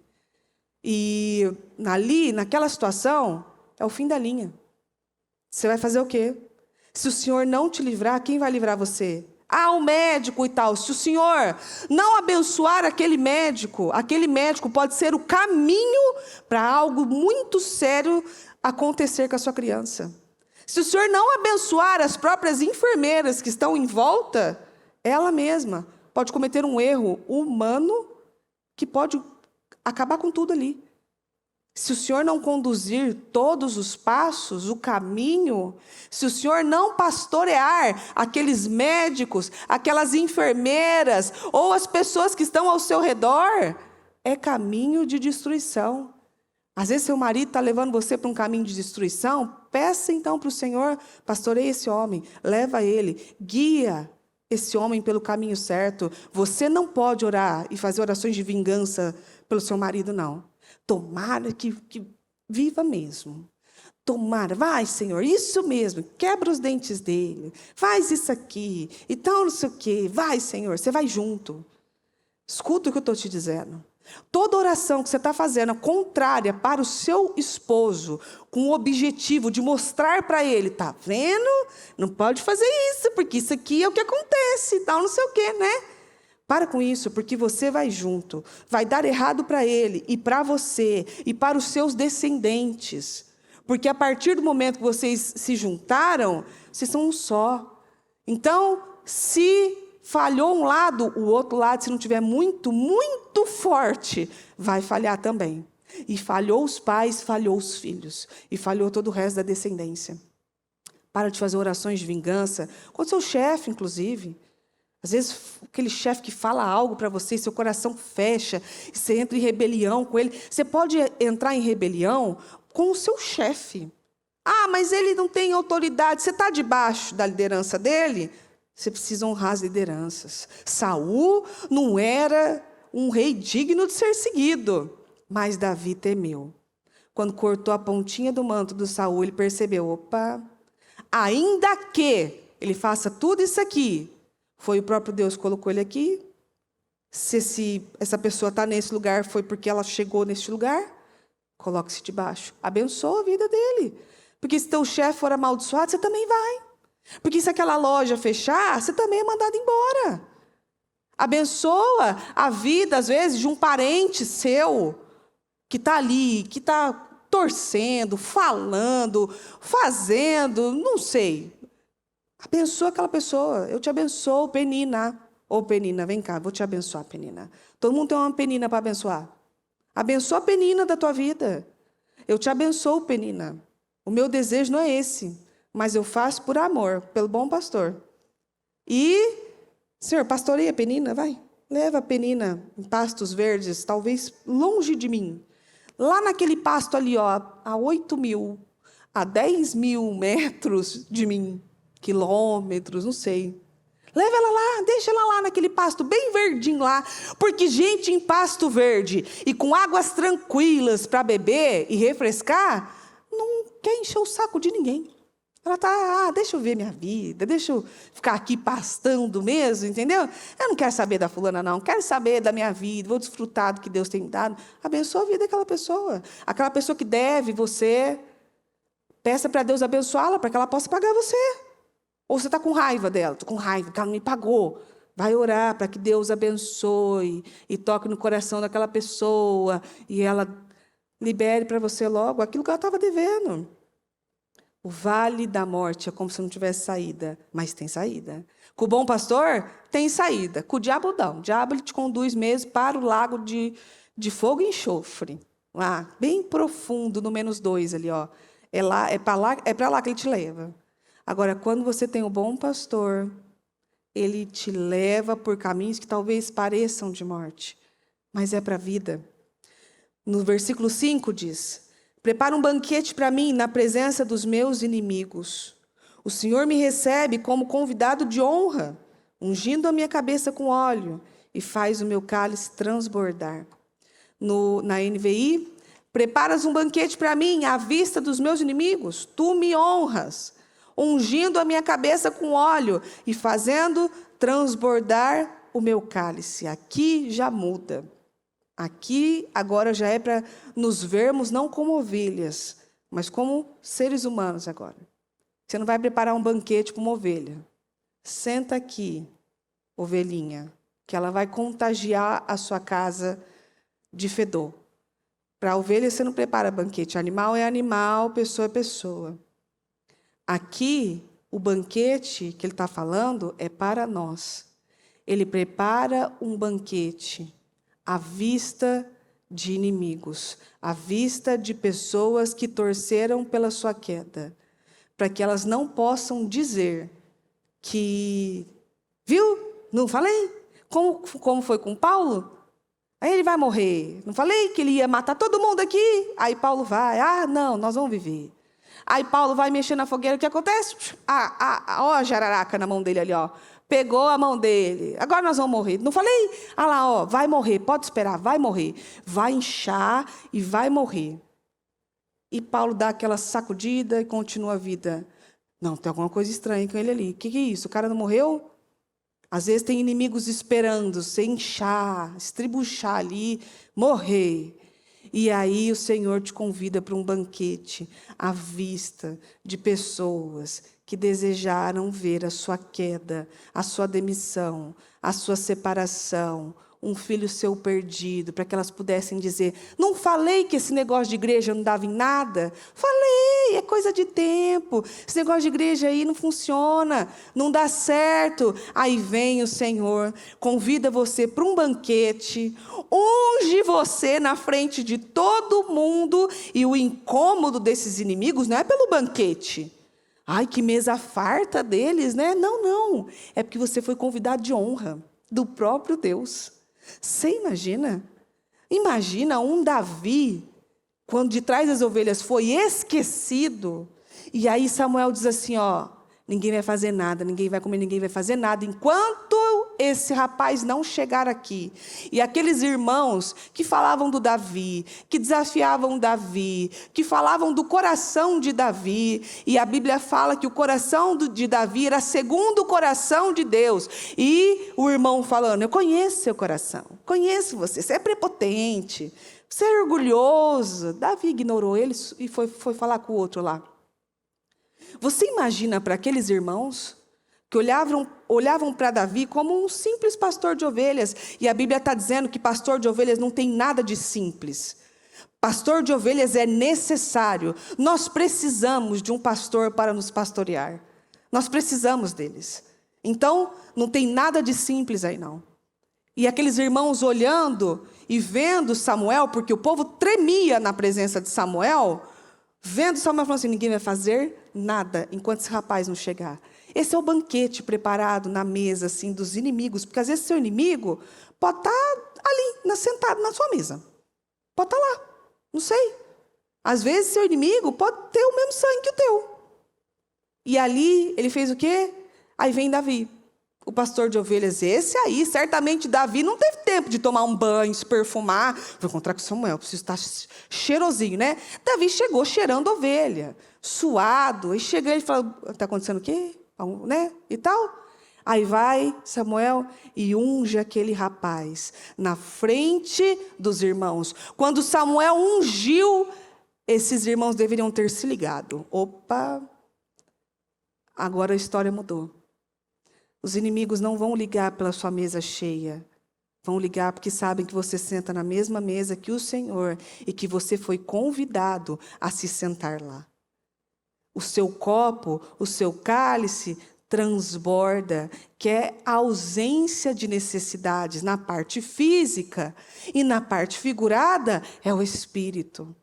E ali, naquela situação, é o fim da linha. Você vai fazer o quê? Se o Senhor não te livrar, quem vai livrar você? o médico e tal. Se o Senhor não abençoar aquele médico pode ser o caminho para algo muito sério acontecer com a sua criança. Se o Senhor não abençoar as próprias enfermeiras que estão em volta, ela mesma pode cometer um erro humano que pode acabar com tudo ali. Se o Senhor não conduzir todos os passos, o caminho, se o Senhor não pastorear aqueles médicos, aquelas enfermeiras, ou as pessoas que estão ao seu redor, é caminho de destruição. Às vezes seu marido está levando você para um caminho de destruição, peça então para o Senhor, pastoreie esse homem, leva ele, guia esse homem pelo caminho certo. Você não pode orar e fazer orações de vingança pelo seu marido, não. Tomara que viva mesmo. Tomara, vai, Senhor, isso mesmo, quebra os dentes dele, faz isso aqui, e tal, não sei o quê. Vai, Senhor, você vai junto. Escuta o que eu estou te dizendo. Toda oração que você está fazendo contrária para o seu esposo, com o objetivo de mostrar para ele, tá vendo? Não pode fazer isso, porque isso aqui é o que acontece, e tal, não sei o quê, né? Para com isso, porque você vai junto. Vai dar errado para ele, e para você, e para os seus descendentes. Porque a partir do momento que vocês se juntaram, vocês são um só. Então, se falhou um lado, o outro lado, se não tiver muito, muito forte, vai falhar também. E falhou os pais, falhou os filhos. E falhou todo o resto da descendência. Para de fazer orações de vingança, com o seu chefe, inclusive. Às vezes, aquele chefe que fala algo para você, seu coração fecha, e você entra em rebelião com ele. Você pode entrar em rebelião com o seu chefe. Mas ele não tem autoridade. Você está debaixo da liderança dele? Você precisa honrar as lideranças. Saul não era um rei digno de ser seguido, mas Davi temeu. Quando cortou a pontinha do manto do Saul, ele percebeu, opa, ainda que ele faça tudo isso aqui, foi o próprio Deus que colocou ele aqui. Se essa pessoa está nesse lugar, foi porque ela chegou neste lugar. Coloque-se debaixo. Abençoa a vida dele. Porque se teu chefe for amaldiçoado, você também vai. Porque se aquela loja fechar, você também é mandado embora. Abençoa a vida, às vezes, de um parente seu, que está ali, que está torcendo, falando, fazendo, não sei. Abençoa aquela pessoa. Eu te abençoo, Penina. Ô, Penina, vem cá, vou te abençoar, Penina. Todo mundo tem uma Penina para abençoar. Abençoa a Penina da tua vida. Eu te abençoo, Penina. O meu desejo não é esse, mas eu faço por amor, pelo bom pastor. E, Senhor, pastoreia a Penina, vai. Leva a Penina em pastos verdes, talvez longe de mim. Lá naquele pasto ali, ó, a 8.000, a 10.000 metros de mim. Quilômetros, não sei. Leva ela lá, deixa ela lá naquele pasto bem verdinho lá, porque gente em pasto verde e com águas tranquilas para beber e refrescar, não quer encher o saco de ninguém. Ela está, deixa eu ver minha vida, deixa eu ficar aqui pastando mesmo, entendeu? Eu não quero saber da fulana, não, quero saber da minha vida, vou desfrutar do que Deus tem me dado. Abençoa a vida daquela pessoa. Aquela pessoa que deve você, peça para Deus abençoá-la, para que ela possa pagar você. Ou você está com raiva dela, estou com raiva, que ela não me pagou. Vai orar para que Deus abençoe e toque no coração daquela pessoa e ela libere para você logo aquilo que ela estava devendo. O vale da morte é como se não tivesse saída, mas tem saída. Com o bom pastor, tem saída. Com o diabo, não. O diabo ele te conduz mesmo para o lago de fogo e enxofre. Lá, bem profundo, no -2 ali, ó. É para lá que ele te leva. Agora, quando você tem o bom pastor, ele te leva por caminhos que talvez pareçam de morte, mas é para a vida. No versículo 5 diz, prepara um banquete para mim na presença dos meus inimigos. O Senhor me recebe como convidado de honra, ungindo a minha cabeça com óleo e faz o meu cálice transbordar. Na NVI, preparas um banquete para mim à vista dos meus inimigos, tu me honras, ungindo a minha cabeça com óleo e fazendo transbordar o meu cálice. Aqui já muda. Aqui agora já é para nos vermos não como ovelhas, mas como seres humanos agora. Você não vai preparar um banquete para uma ovelha. Senta aqui, ovelhinha, que ela vai contagiar a sua casa de fedor. Para a ovelha você não prepara banquete, animal é animal, pessoa é pessoa. Aqui, o banquete que ele está falando é para nós. Ele prepara um banquete à vista de inimigos, à vista de pessoas que torceram pela sua queda, para que elas não possam dizer que, viu, não falei? Como foi com Paulo? Aí ele vai morrer. Não falei que ele ia matar todo mundo aqui? Aí Paulo vai, não, nós vamos viver. Aí Paulo vai mexer na fogueira, o que acontece? Ó a jararaca na mão dele ali, ó. Pegou a mão dele. Agora nós vamos morrer. Não falei? Lá, ó, vai morrer, pode esperar, vai morrer. Vai inchar e vai morrer. E Paulo dá aquela sacudida e continua a vida. Não, tem alguma coisa estranha com ele ali. O que é isso? O cara não morreu? Às vezes tem inimigos esperando você inchar, estribuchar ali, morrer. E aí o Senhor te convida para um banquete à vista de pessoas que desejaram ver a sua queda, a sua demissão, a sua separação, um filho seu perdido, para que elas pudessem dizer, não falei que esse negócio de igreja não dava em nada? Falei, é coisa de tempo, esse negócio de igreja aí não funciona, não dá certo. Aí vem o Senhor, convida você para um banquete, unge você na frente de todo mundo, e o incômodo desses inimigos não é pelo banquete. Ai, que mesa farta deles, né? Não, é porque você foi convidado de honra do próprio Deus. Você imagina? Imagina um Davi, quando de trás das ovelhas foi esquecido, e aí Samuel diz assim, ó, ninguém vai fazer nada, ninguém vai comer, ninguém vai fazer nada, enquanto esse rapaz não chegar aqui. E aqueles irmãos que falavam do Davi, que desafiavam Davi, que falavam do coração de Davi, e a Bíblia fala que o coração de Davi era segundo o coração de Deus, e o irmão falando, eu conheço seu coração, conheço você é prepotente, você é orgulhoso. Davi ignorou ele e foi falar com o outro lá. Você imagina para aqueles irmãos que olhavam para Davi como um simples pastor de ovelhas, e a Bíblia está dizendo que pastor de ovelhas não tem nada de simples. Pastor de ovelhas é necessário. Nós precisamos de um pastor para nos pastorear. Nós precisamos deles. Então, não tem nada de simples aí não. E aqueles irmãos olhando e vendo Samuel, porque o povo tremia na presença de Samuel, vendo Samuel falando assim, ninguém vai fazer nada enquanto esse rapaz não chegar. Esse é o banquete preparado na mesa assim, dos inimigos, porque às vezes seu inimigo pode estar ali, sentado na sua mesa. Pode estar lá, não sei. Às vezes seu inimigo pode ter o mesmo sangue que o teu. E ali ele fez o quê? Aí vem Davi, o pastor de ovelhas. Esse aí, certamente Davi não teve tempo de tomar um banho, se perfumar. Vou encontrar com Samuel, preciso estar cheirosinho, né? Davi chegou cheirando ovelha, suado. Aí chega ele e fala, está acontecendo o quê? Né? E tal. Aí vai Samuel e unge aquele rapaz na frente dos irmãos. Quando Samuel ungiu, esses irmãos deveriam ter se ligado. Opa, agora a história mudou. Os inimigos não vão ligar pela sua mesa cheia. Vão ligar porque sabem que você senta na mesma mesa que o Senhor e que você foi convidado a se sentar lá. O seu copo, o seu cálice transborda, que é a ausência de necessidades na parte física, e na parte figurada é o Espírito.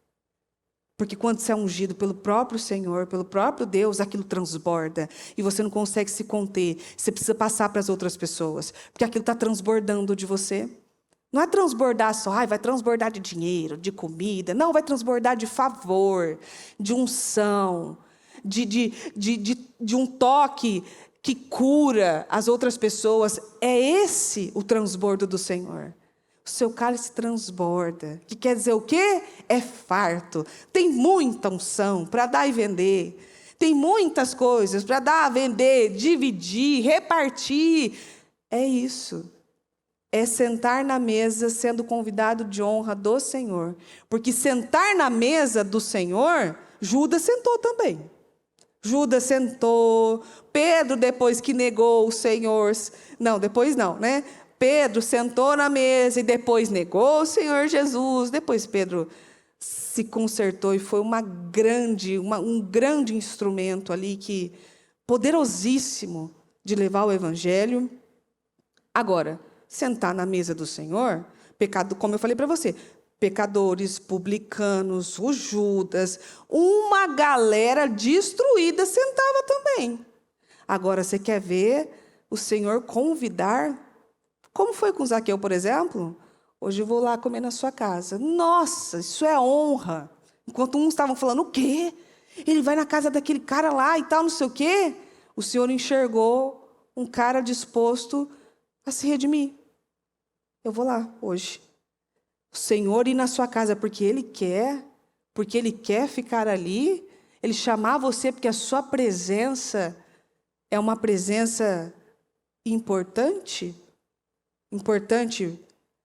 Porque quando você é ungido pelo próprio Senhor, pelo próprio Deus, aquilo transborda, e você não consegue se conter, você precisa passar para as outras pessoas, porque aquilo está transbordando de você. Não é transbordar só, vai transbordar de dinheiro, de comida, não, vai transbordar de favor, de unção, de um toque que cura as outras pessoas. É esse o transbordo do Senhor. O seu cálice transborda, que quer dizer o quê? É farto. Tem muita unção para dar e vender. Tem muitas coisas para dar, vender, dividir, repartir. É isso. É sentar na mesa sendo convidado de honra do Senhor. Porque sentar na mesa do Senhor, Judas sentou também. Judas sentou. Pedro, depois que negou o Senhor... Não, depois não, né? Pedro sentou na mesa e depois negou o Senhor Jesus. Depois Pedro se consertou e foi um grande instrumento ali, poderosíssimo, de levar o Evangelho. Agora, sentar na mesa do Senhor, pecado, como eu falei para você, pecadores, publicanos, o Judas, uma galera destruída sentava também. Agora, você quer ver o Senhor convidar? Como foi com Zaqueu, por exemplo? Hoje eu vou lá comer na sua casa. Nossa, isso é honra. Enquanto uns estavam falando, o quê? Ele vai na casa daquele cara lá e tal, não sei o quê. O Senhor enxergou um cara disposto a se redimir. Eu vou lá hoje. O Senhor ir na sua casa porque Ele quer ficar ali, Ele chamar você porque a sua presença é uma presença importante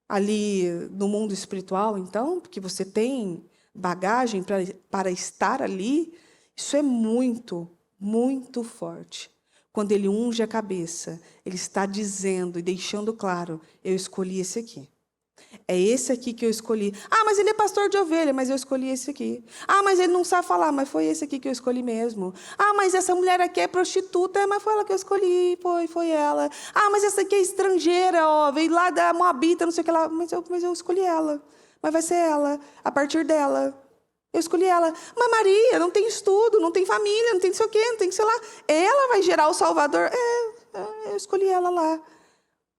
ali no mundo espiritual, então, porque você tem bagagem para estar ali. Isso é muito, muito forte. Quando Ele unge a cabeça, Ele está dizendo e deixando claro, eu escolhi esse aqui. É esse aqui que eu escolhi. Ah, mas ele é pastor de ovelha, mas eu escolhi esse aqui. Ah, mas ele não sabe falar, mas foi esse aqui que eu escolhi mesmo. Ah, mas essa mulher aqui é prostituta, mas foi ela que eu escolhi, foi ela. Ah, mas essa aqui é estrangeira, ó, veio lá da Moabita, não sei o que lá, mas eu escolhi ela. Mas vai ser ela, a partir dela. Eu escolhi ela. Mas Maria não tem estudo, não tem família, não tem não sei o quê, não tem sei lá. Ela vai gerar o Salvador. Eu escolhi ela lá.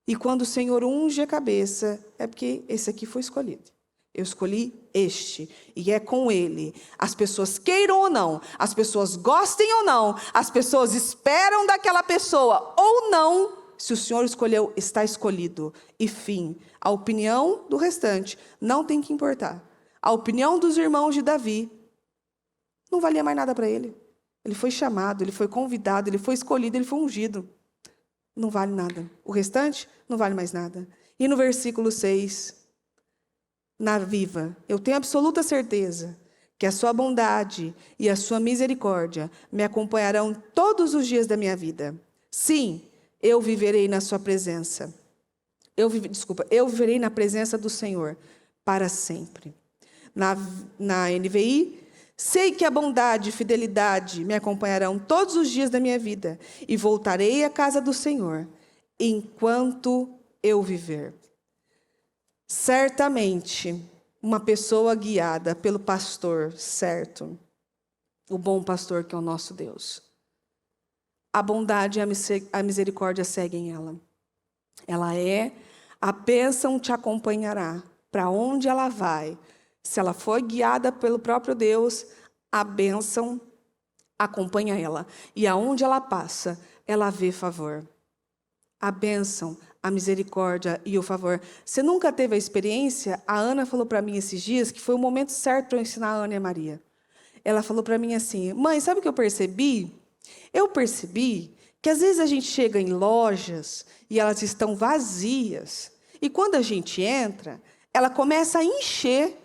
E quando o Senhor unge a cabeça, é porque esse aqui foi escolhido. Eu escolhi este, e é com ele. As pessoas queiram ou não, as pessoas gostem ou não, as pessoas esperam daquela pessoa ou não, se o Senhor escolheu, está escolhido. E fim. A opinião do restante não tem que importar. A opinião dos irmãos de Davi não valia mais nada para ele. Ele foi chamado, ele foi convidado, ele foi escolhido, ele foi ungido. Não vale nada. O restante não vale mais nada. E no versículo 6, na Viva, eu tenho absoluta certeza que a sua bondade e a sua misericórdia me acompanharão todos os dias da minha vida. Sim, eu viverei na sua presença. Eu viverei na presença do Senhor para sempre. Na NVI, sei que a bondade e fidelidade me acompanharão todos os dias da minha vida e voltarei à casa do Senhor enquanto eu viver. Certamente, uma pessoa guiada pelo pastor certo, o bom pastor que é o nosso Deus, a bondade e a misericórdia seguem ela. Ela a bênção te acompanhará para onde ela vai. Se ela for guiada pelo próprio Deus, a bênção acompanha ela. E aonde ela passa, ela vê favor. A bênção, a misericórdia e o favor. Você nunca teve a experiência? A Ana falou para mim esses dias que foi o momento certo para eu ensinar a Ana e a Maria. Ela falou para mim assim, mãe, sabe o que eu percebi? Eu percebi que às vezes a gente chega em lojas e elas estão vazias. E quando a gente entra, ela começa a encher.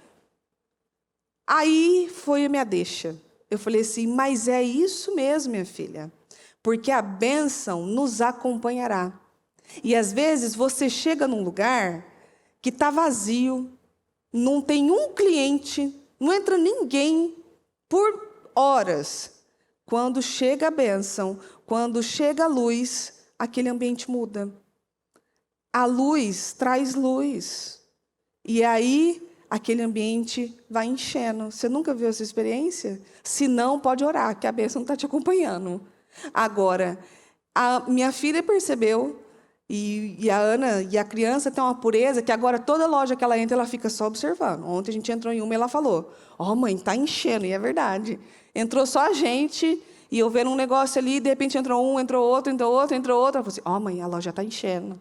Aí foi a minha deixa. Eu falei assim, mas é isso mesmo, minha filha. Porque a bênção nos acompanhará. E às vezes você chega num lugar que está vazio, não tem um cliente, não entra ninguém por horas. Quando chega a bênção, quando chega a luz, aquele ambiente muda. A luz traz luz. E aí aquele ambiente vai enchendo. Você nunca viu essa experiência? Se não, pode orar, que a bênção está te acompanhando. Agora, a minha filha percebeu, e a Ana, e a criança tem uma pureza, que agora toda loja que ela entra, ela fica só observando. Ontem a gente entrou em uma e ela falou, mãe, está enchendo, e é verdade. Entrou só a gente, e eu vendo um negócio ali, de repente entrou um, entrou outro, entrou outro, entrou outro. Ela falou assim, mãe, a loja está enchendo.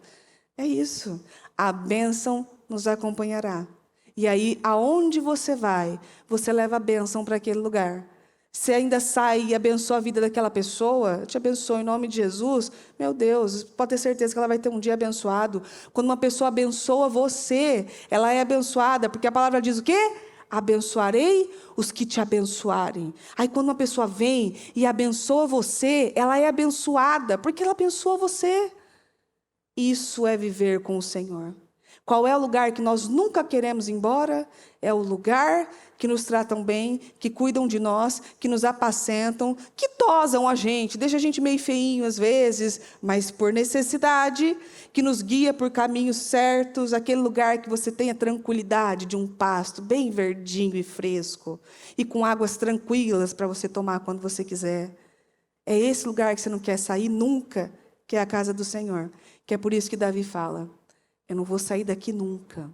É isso. A bênção nos acompanhará. E aí, aonde você vai, você leva a bênção para aquele lugar. Você ainda sai e abençoa a vida daquela pessoa, eu te abençoo em nome de Jesus, meu Deus, pode ter certeza que ela vai ter um dia abençoado. Quando uma pessoa abençoa você, ela é abençoada, porque a palavra diz o quê? abençoarei os que te abençoarem. Aí quando uma pessoa vem e abençoa você, ela é abençoada, porque ela abençoa você. Isso é viver com o Senhor. Qual é o lugar que nós nunca queremos ir embora? É o lugar que nos tratam bem, que cuidam de nós, que nos apacentam, que tosam a gente, deixa a gente meio feinho às vezes, mas por necessidade, que nos guia por caminhos certos, aquele lugar que você tenha tranquilidade de um pasto bem verdinho e fresco, e com águas tranquilas para você tomar quando você quiser. É esse lugar que você não quer sair nunca, que é a casa do Senhor. Que é por isso que Davi fala: eu não vou sair daqui nunca.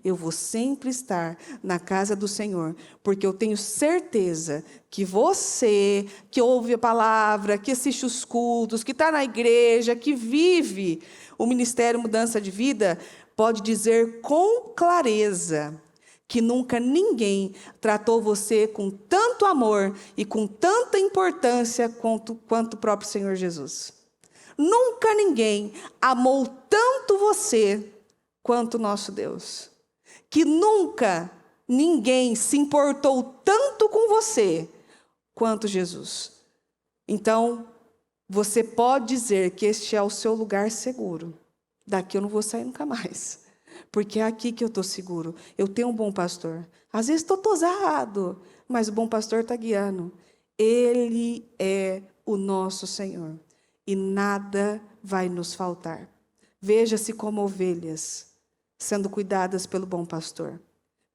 Eu vou sempre estar na casa do Senhor, porque eu tenho certeza que você, que ouve a palavra, que assiste os cultos, que está na igreja, que vive o Ministério Mudança de Vida, pode dizer com clareza que nunca ninguém tratou você com tanto amor e com tanta importância quanto o próprio Senhor Jesus. Nunca ninguém amou tanto você quanto o nosso Deus. Que nunca ninguém se importou tanto com você quanto Jesus. Então, você pode dizer que este é o seu lugar seguro. Daqui eu não vou sair nunca mais. Porque é aqui que eu estou seguro. Eu tenho um bom pastor. Às vezes estou tosado, mas o bom pastor está guiando. Ele é o nosso Senhor. E nada vai nos faltar. Veja-se como ovelhas, sendo cuidadas pelo bom pastor.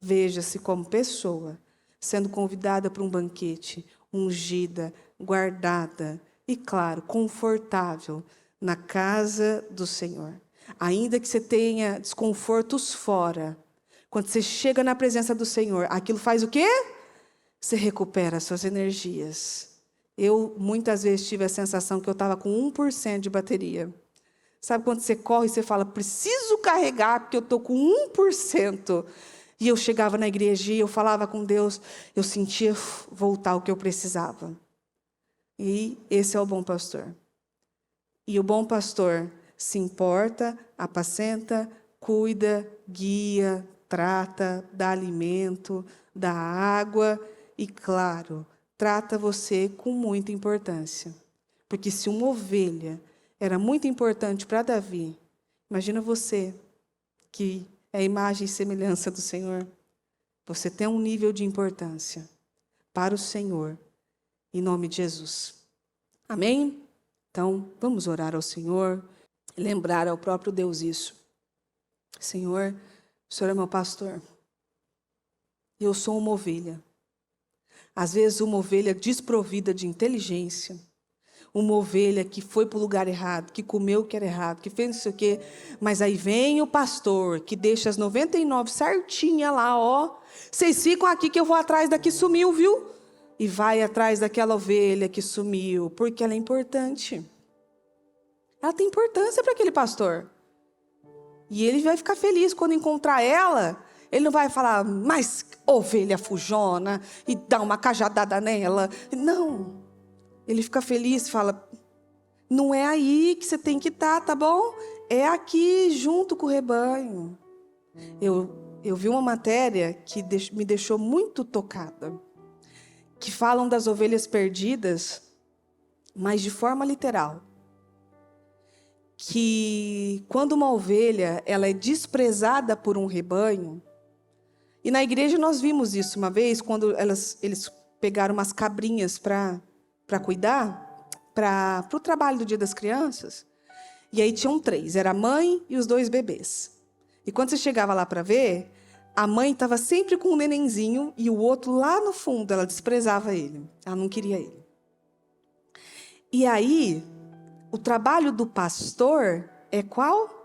Veja-se como pessoa, sendo convidada para um banquete, ungida, guardada e, claro, confortável na casa do Senhor. Ainda que você tenha desconfortos fora, quando você chega na presença do Senhor, aquilo faz o quê? Você recupera suas energias. Eu, muitas vezes, tive a sensação que eu estava com 1% de bateria. Sabe quando você corre e você fala, preciso carregar, porque eu estou com 1%. E eu chegava na igreja e eu falava com Deus, eu sentia voltar o que eu precisava. E esse é o bom pastor. E o bom pastor se importa, apacenta, cuida, guia, trata, dá alimento, dá água e, claro, trata você com muita importância. Porque se uma ovelha era muito importante para Davi, imagina você, que é a imagem e semelhança do Senhor. Você tem um nível de importância para o Senhor, em nome de Jesus. Amém? Então, vamos orar ao Senhor e lembrar ao próprio Deus isso. Senhor, o Senhor é meu pastor. Eu sou uma ovelha. Às vezes, uma ovelha desprovida de inteligência. Uma ovelha que foi para o lugar errado, que comeu o que era errado, que fez não sei o quê. Mas aí vem o pastor, que deixa as 99 certinha lá, ó. Vocês ficam aqui que eu vou atrás da que sumiu, viu? E vai atrás daquela ovelha que sumiu, porque ela é importante. Ela tem importância para aquele pastor. E ele vai ficar feliz quando encontrar ela. Ele não vai falar, mas ovelha fujona, e dar uma cajadada nela. Não. Ele fica feliz e fala, não é aí que você tem que estar, tá bom? É aqui, junto com o rebanho. Eu vi uma matéria que me deixou muito tocada. Que falam das ovelhas perdidas, mas de forma literal. Que quando uma ovelha ela é desprezada por um rebanho, e na igreja nós vimos isso uma vez, quando eles pegaram umas cabrinhas para cuidar, para o trabalho do Dia das Crianças, e aí tinham 3, era a mãe e os 2 bebês. E quando você chegava lá para ver, a mãe estava sempre com um nenenzinho, e o outro lá no fundo, ela desprezava ele, ela não queria ele. E aí, o trabalho do pastor é qual?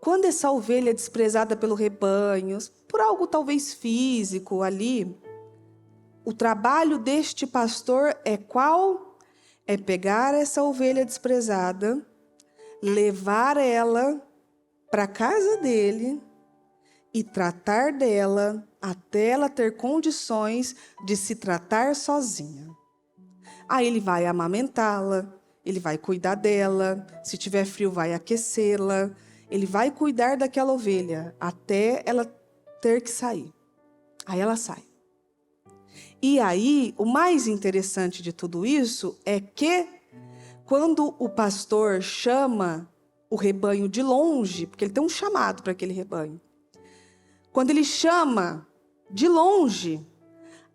Quando essa ovelha é desprezada pelo rebanho, por algo talvez físico ali, o trabalho deste pastor é qual? É pegar essa ovelha desprezada, levar ela para a casa dele e tratar dela até ela ter condições de se tratar sozinha. Aí ele vai amamentá-la, ele vai cuidar dela, se tiver frio vai aquecê-la, ele vai cuidar daquela ovelha até ela ter que sair. Aí ela sai. E aí, o mais interessante de tudo isso é que quando o pastor chama o rebanho de longe, porque ele tem um chamado para aquele rebanho. Quando ele chama de longe,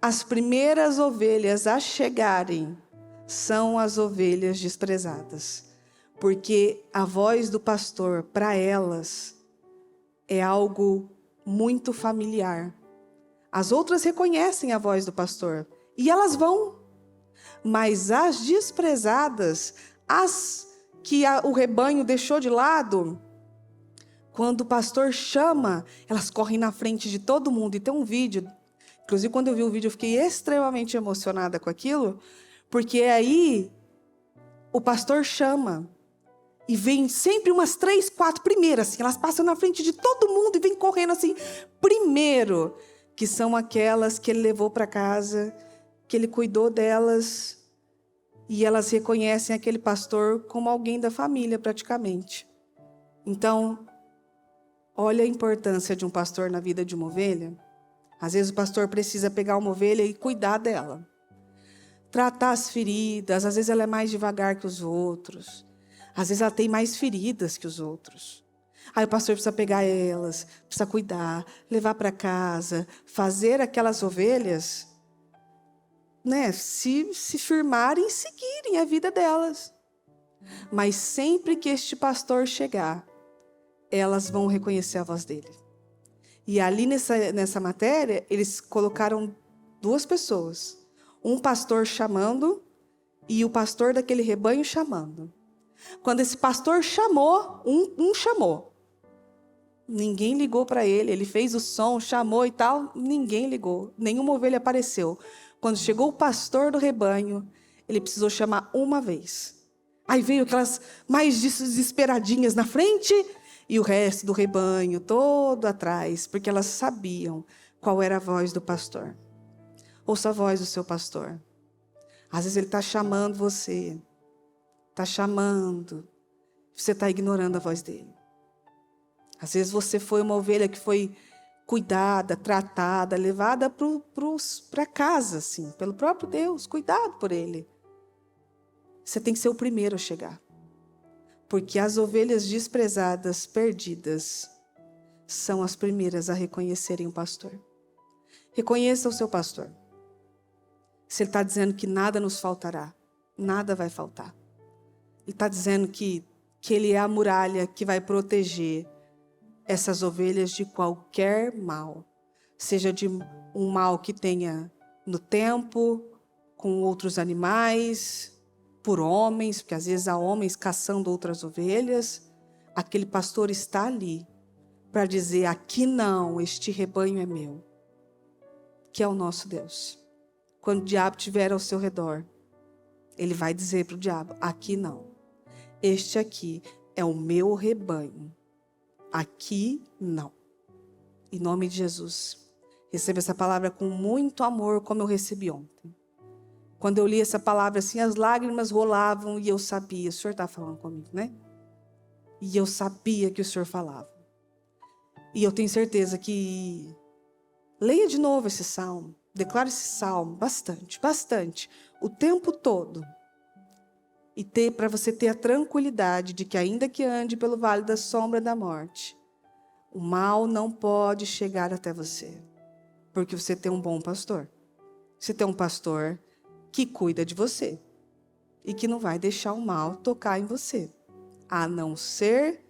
as primeiras ovelhas a chegarem são as ovelhas desprezadas. Porque a voz do pastor, para elas, é algo muito familiar. As outras reconhecem a voz do pastor e elas vão. Mas as desprezadas, as que o rebanho deixou de lado, quando o pastor chama, elas correm na frente de todo mundo. E tem um vídeo, inclusive quando eu vi o vídeo eu fiquei extremamente emocionada com aquilo, porque aí o pastor chama e vem sempre umas 3, 4 primeiras, assim, elas passam na frente de todo mundo e vem correndo assim, primeiro, que são aquelas que ele levou para casa, que ele cuidou delas, e elas reconhecem aquele pastor como alguém da família, praticamente. Então, olha a importância de um pastor na vida de uma ovelha. Às vezes o pastor precisa pegar uma ovelha e cuidar dela. Tratar as feridas, às vezes ela é mais devagar que os outros. Às vezes ela tem mais feridas que os outros. Aí o pastor precisa pegar elas, precisa cuidar, levar para casa, fazer aquelas ovelhas, né, se firmarem e seguirem a vida delas. Mas sempre que este pastor chegar, elas vão reconhecer a voz dele. E ali nessa matéria, eles colocaram 2 pessoas. Um pastor chamando e o pastor daquele rebanho chamando. Quando esse pastor chamou, um chamou. Ninguém ligou para ele, ele fez o som, chamou e tal, ninguém ligou. Nenhuma ovelha apareceu. Quando chegou o pastor do rebanho, ele precisou chamar uma vez. Aí veio aquelas mais desesperadinhas na frente e o resto do rebanho todo atrás, porque elas sabiam qual era a voz do pastor. Ouça a voz do seu pastor. Às vezes ele está chamando você, está chamando, você está ignorando a voz dele. Às vezes você foi uma ovelha que foi cuidada, tratada, levada para casa, assim, pelo próprio Deus, cuidado por Ele. Você tem que ser o primeiro a chegar. Porque as ovelhas desprezadas, perdidas, são as primeiras a reconhecerem o pastor. Reconheça o seu pastor. Se ele está dizendo que nada nos faltará, nada vai faltar. Ele está dizendo que Ele é a muralha que vai proteger essas ovelhas de qualquer mal, seja de um mal que tenha no tempo, com outros animais, por homens, porque às vezes há homens caçando outras ovelhas. Aquele pastor está ali para dizer: aqui não, este rebanho é meu, que é o nosso Deus. Quando o diabo estiver ao seu redor, ele vai dizer para o diabo: aqui não, este aqui é o meu rebanho. Aqui não. Em nome de Jesus. Receba essa palavra com muito amor, como eu recebi ontem. Quando eu li essa palavra assim, as lágrimas rolavam e eu sabia. O Senhor está falando comigo, né? E eu sabia que o Senhor falava. E eu tenho certeza que... Leia de novo esse salmo. Declare esse salmo bastante, bastante. O tempo todo. E para você ter a tranquilidade de que ainda que ande pelo vale da sombra da morte, o mal não pode chegar até você. Porque você tem um bom pastor. Você tem um pastor que cuida de você. E que não vai deixar o mal tocar em você. A não ser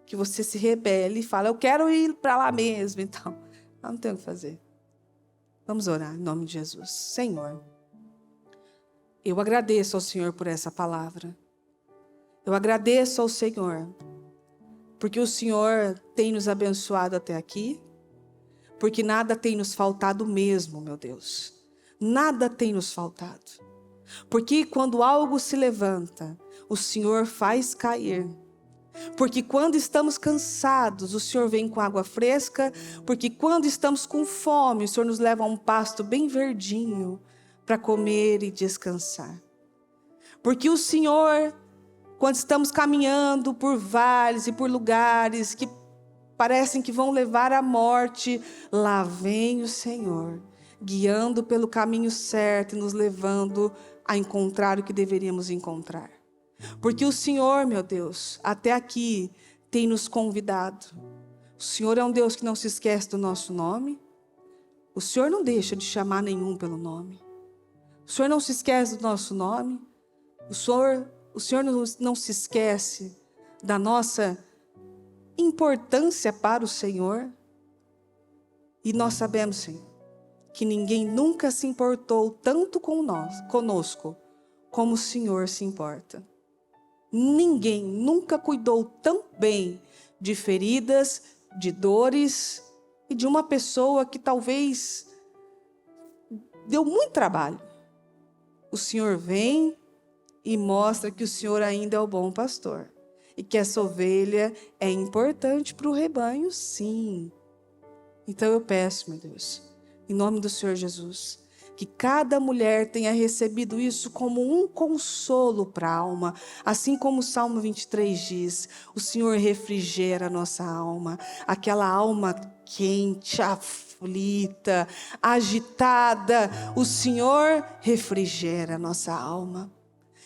que você se rebele e fale: eu quero ir para lá mesmo. Então, não tem o que fazer. Vamos orar em nome de Jesus. Senhor, eu agradeço ao Senhor por essa palavra. Eu agradeço ao Senhor, porque o Senhor tem nos abençoado até aqui, porque nada tem nos faltado mesmo, meu Deus. Nada tem nos faltado. Porque quando algo se levanta, o Senhor faz cair. Porque quando estamos cansados, o Senhor vem com água fresca. Porque quando estamos com fome, o Senhor nos leva a um pasto bem verdinho para comer e descansar. Porque o Senhor, quando estamos caminhando por vales e por lugares que parecem que vão levar à morte, lá vem o Senhor, guiando pelo caminho certo e nos levando a encontrar o que deveríamos encontrar. Porque o Senhor, meu Deus, até aqui tem nos convidado. O Senhor é um Deus que não se esquece do nosso nome. O Senhor não deixa de chamar nenhum pelo nome. O Senhor não se esquece do nosso nome. O Senhor não se esquece da nossa importância para o Senhor. E nós sabemos, Senhor, que ninguém nunca se importou tanto conosco como o Senhor se importa. Ninguém nunca cuidou tão bem de feridas, de dores e de uma pessoa que talvez deu muito trabalho. O Senhor vem e mostra que o Senhor ainda é o bom pastor. E que essa ovelha é importante para o rebanho, sim. Então eu peço, meu Deus, em nome do Senhor Jesus, que cada mulher tenha recebido isso como um consolo para a alma. Assim como o Salmo 23 diz, o Senhor refrigera a nossa alma. Aquela alma quente, aflita, agitada, o Senhor refrigera a nossa alma.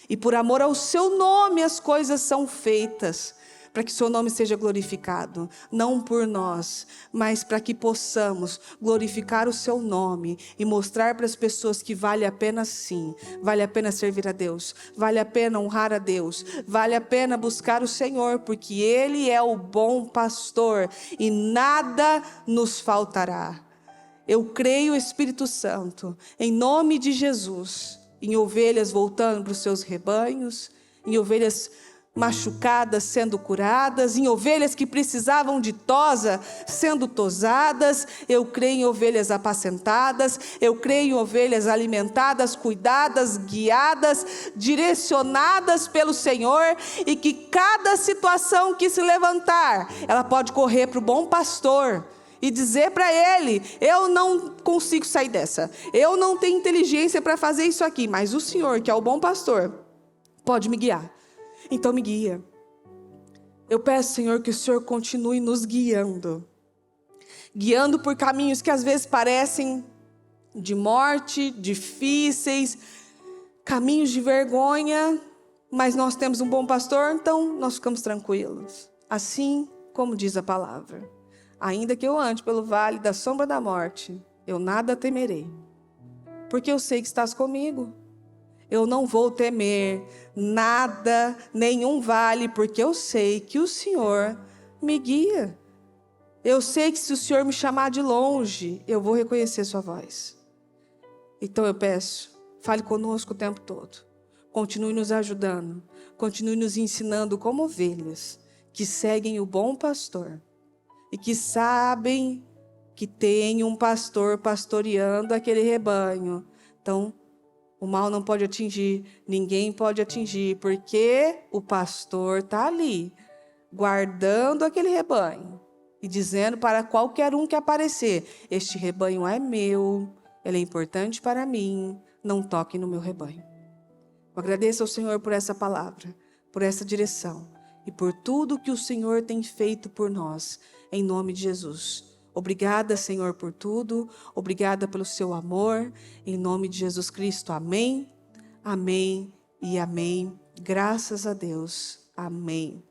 E por amor ao seu nome as coisas são feitas, para que seu nome seja glorificado, não por nós, mas para que possamos glorificar o seu nome e mostrar para as pessoas que vale a pena sim, vale a pena servir a Deus, vale a pena honrar a Deus, vale a pena buscar o Senhor, porque Ele é o bom pastor e nada nos faltará. Eu creio, Espírito Santo, em nome de Jesus, em ovelhas voltando para os seus rebanhos, em ovelhas machucadas sendo curadas, em ovelhas que precisavam de tosa sendo tosadas. Eu creio em ovelhas apacentadas, eu creio em ovelhas alimentadas, cuidadas, guiadas, direcionadas pelo Senhor, e que cada situação que se levantar, ela pode correr para o bom pastor e dizer para ele: eu não consigo sair dessa, eu não tenho inteligência para fazer isso aqui, mas o Senhor, que é o bom pastor, pode me guiar. Então me guia. Eu peço, Senhor, que o Senhor continue nos guiando por caminhos que às vezes parecem de morte, difíceis, caminhos de vergonha, mas nós temos um bom pastor, então nós ficamos tranquilos. Assim como diz a palavra: ainda que eu ande pelo vale da sombra da morte, eu nada temerei, porque eu sei que estás comigo. Eu não vou temer nada, nenhum vale, porque eu sei que o Senhor me guia. Eu sei que se o Senhor me chamar de longe, eu vou reconhecer sua voz. Então eu peço, fale conosco o tempo todo. Continue nos ajudando, continue nos ensinando como ovelhas que seguem o bom pastor e que sabem que tem um pastor pastoreando aquele rebanho. Então, o mal não pode atingir, ninguém pode atingir, porque o pastor está ali, guardando aquele rebanho e dizendo para qualquer um que aparecer: este rebanho é meu, ele é importante para mim, não toque no meu rebanho. Eu agradeço ao Senhor por essa palavra, por essa direção e por tudo que o Senhor tem feito por nós, em nome de Jesus. Obrigada, Senhor, por tudo. Obrigada pelo seu amor. Em nome de Jesus Cristo. Amém, amém e amém. Graças a Deus. Amém.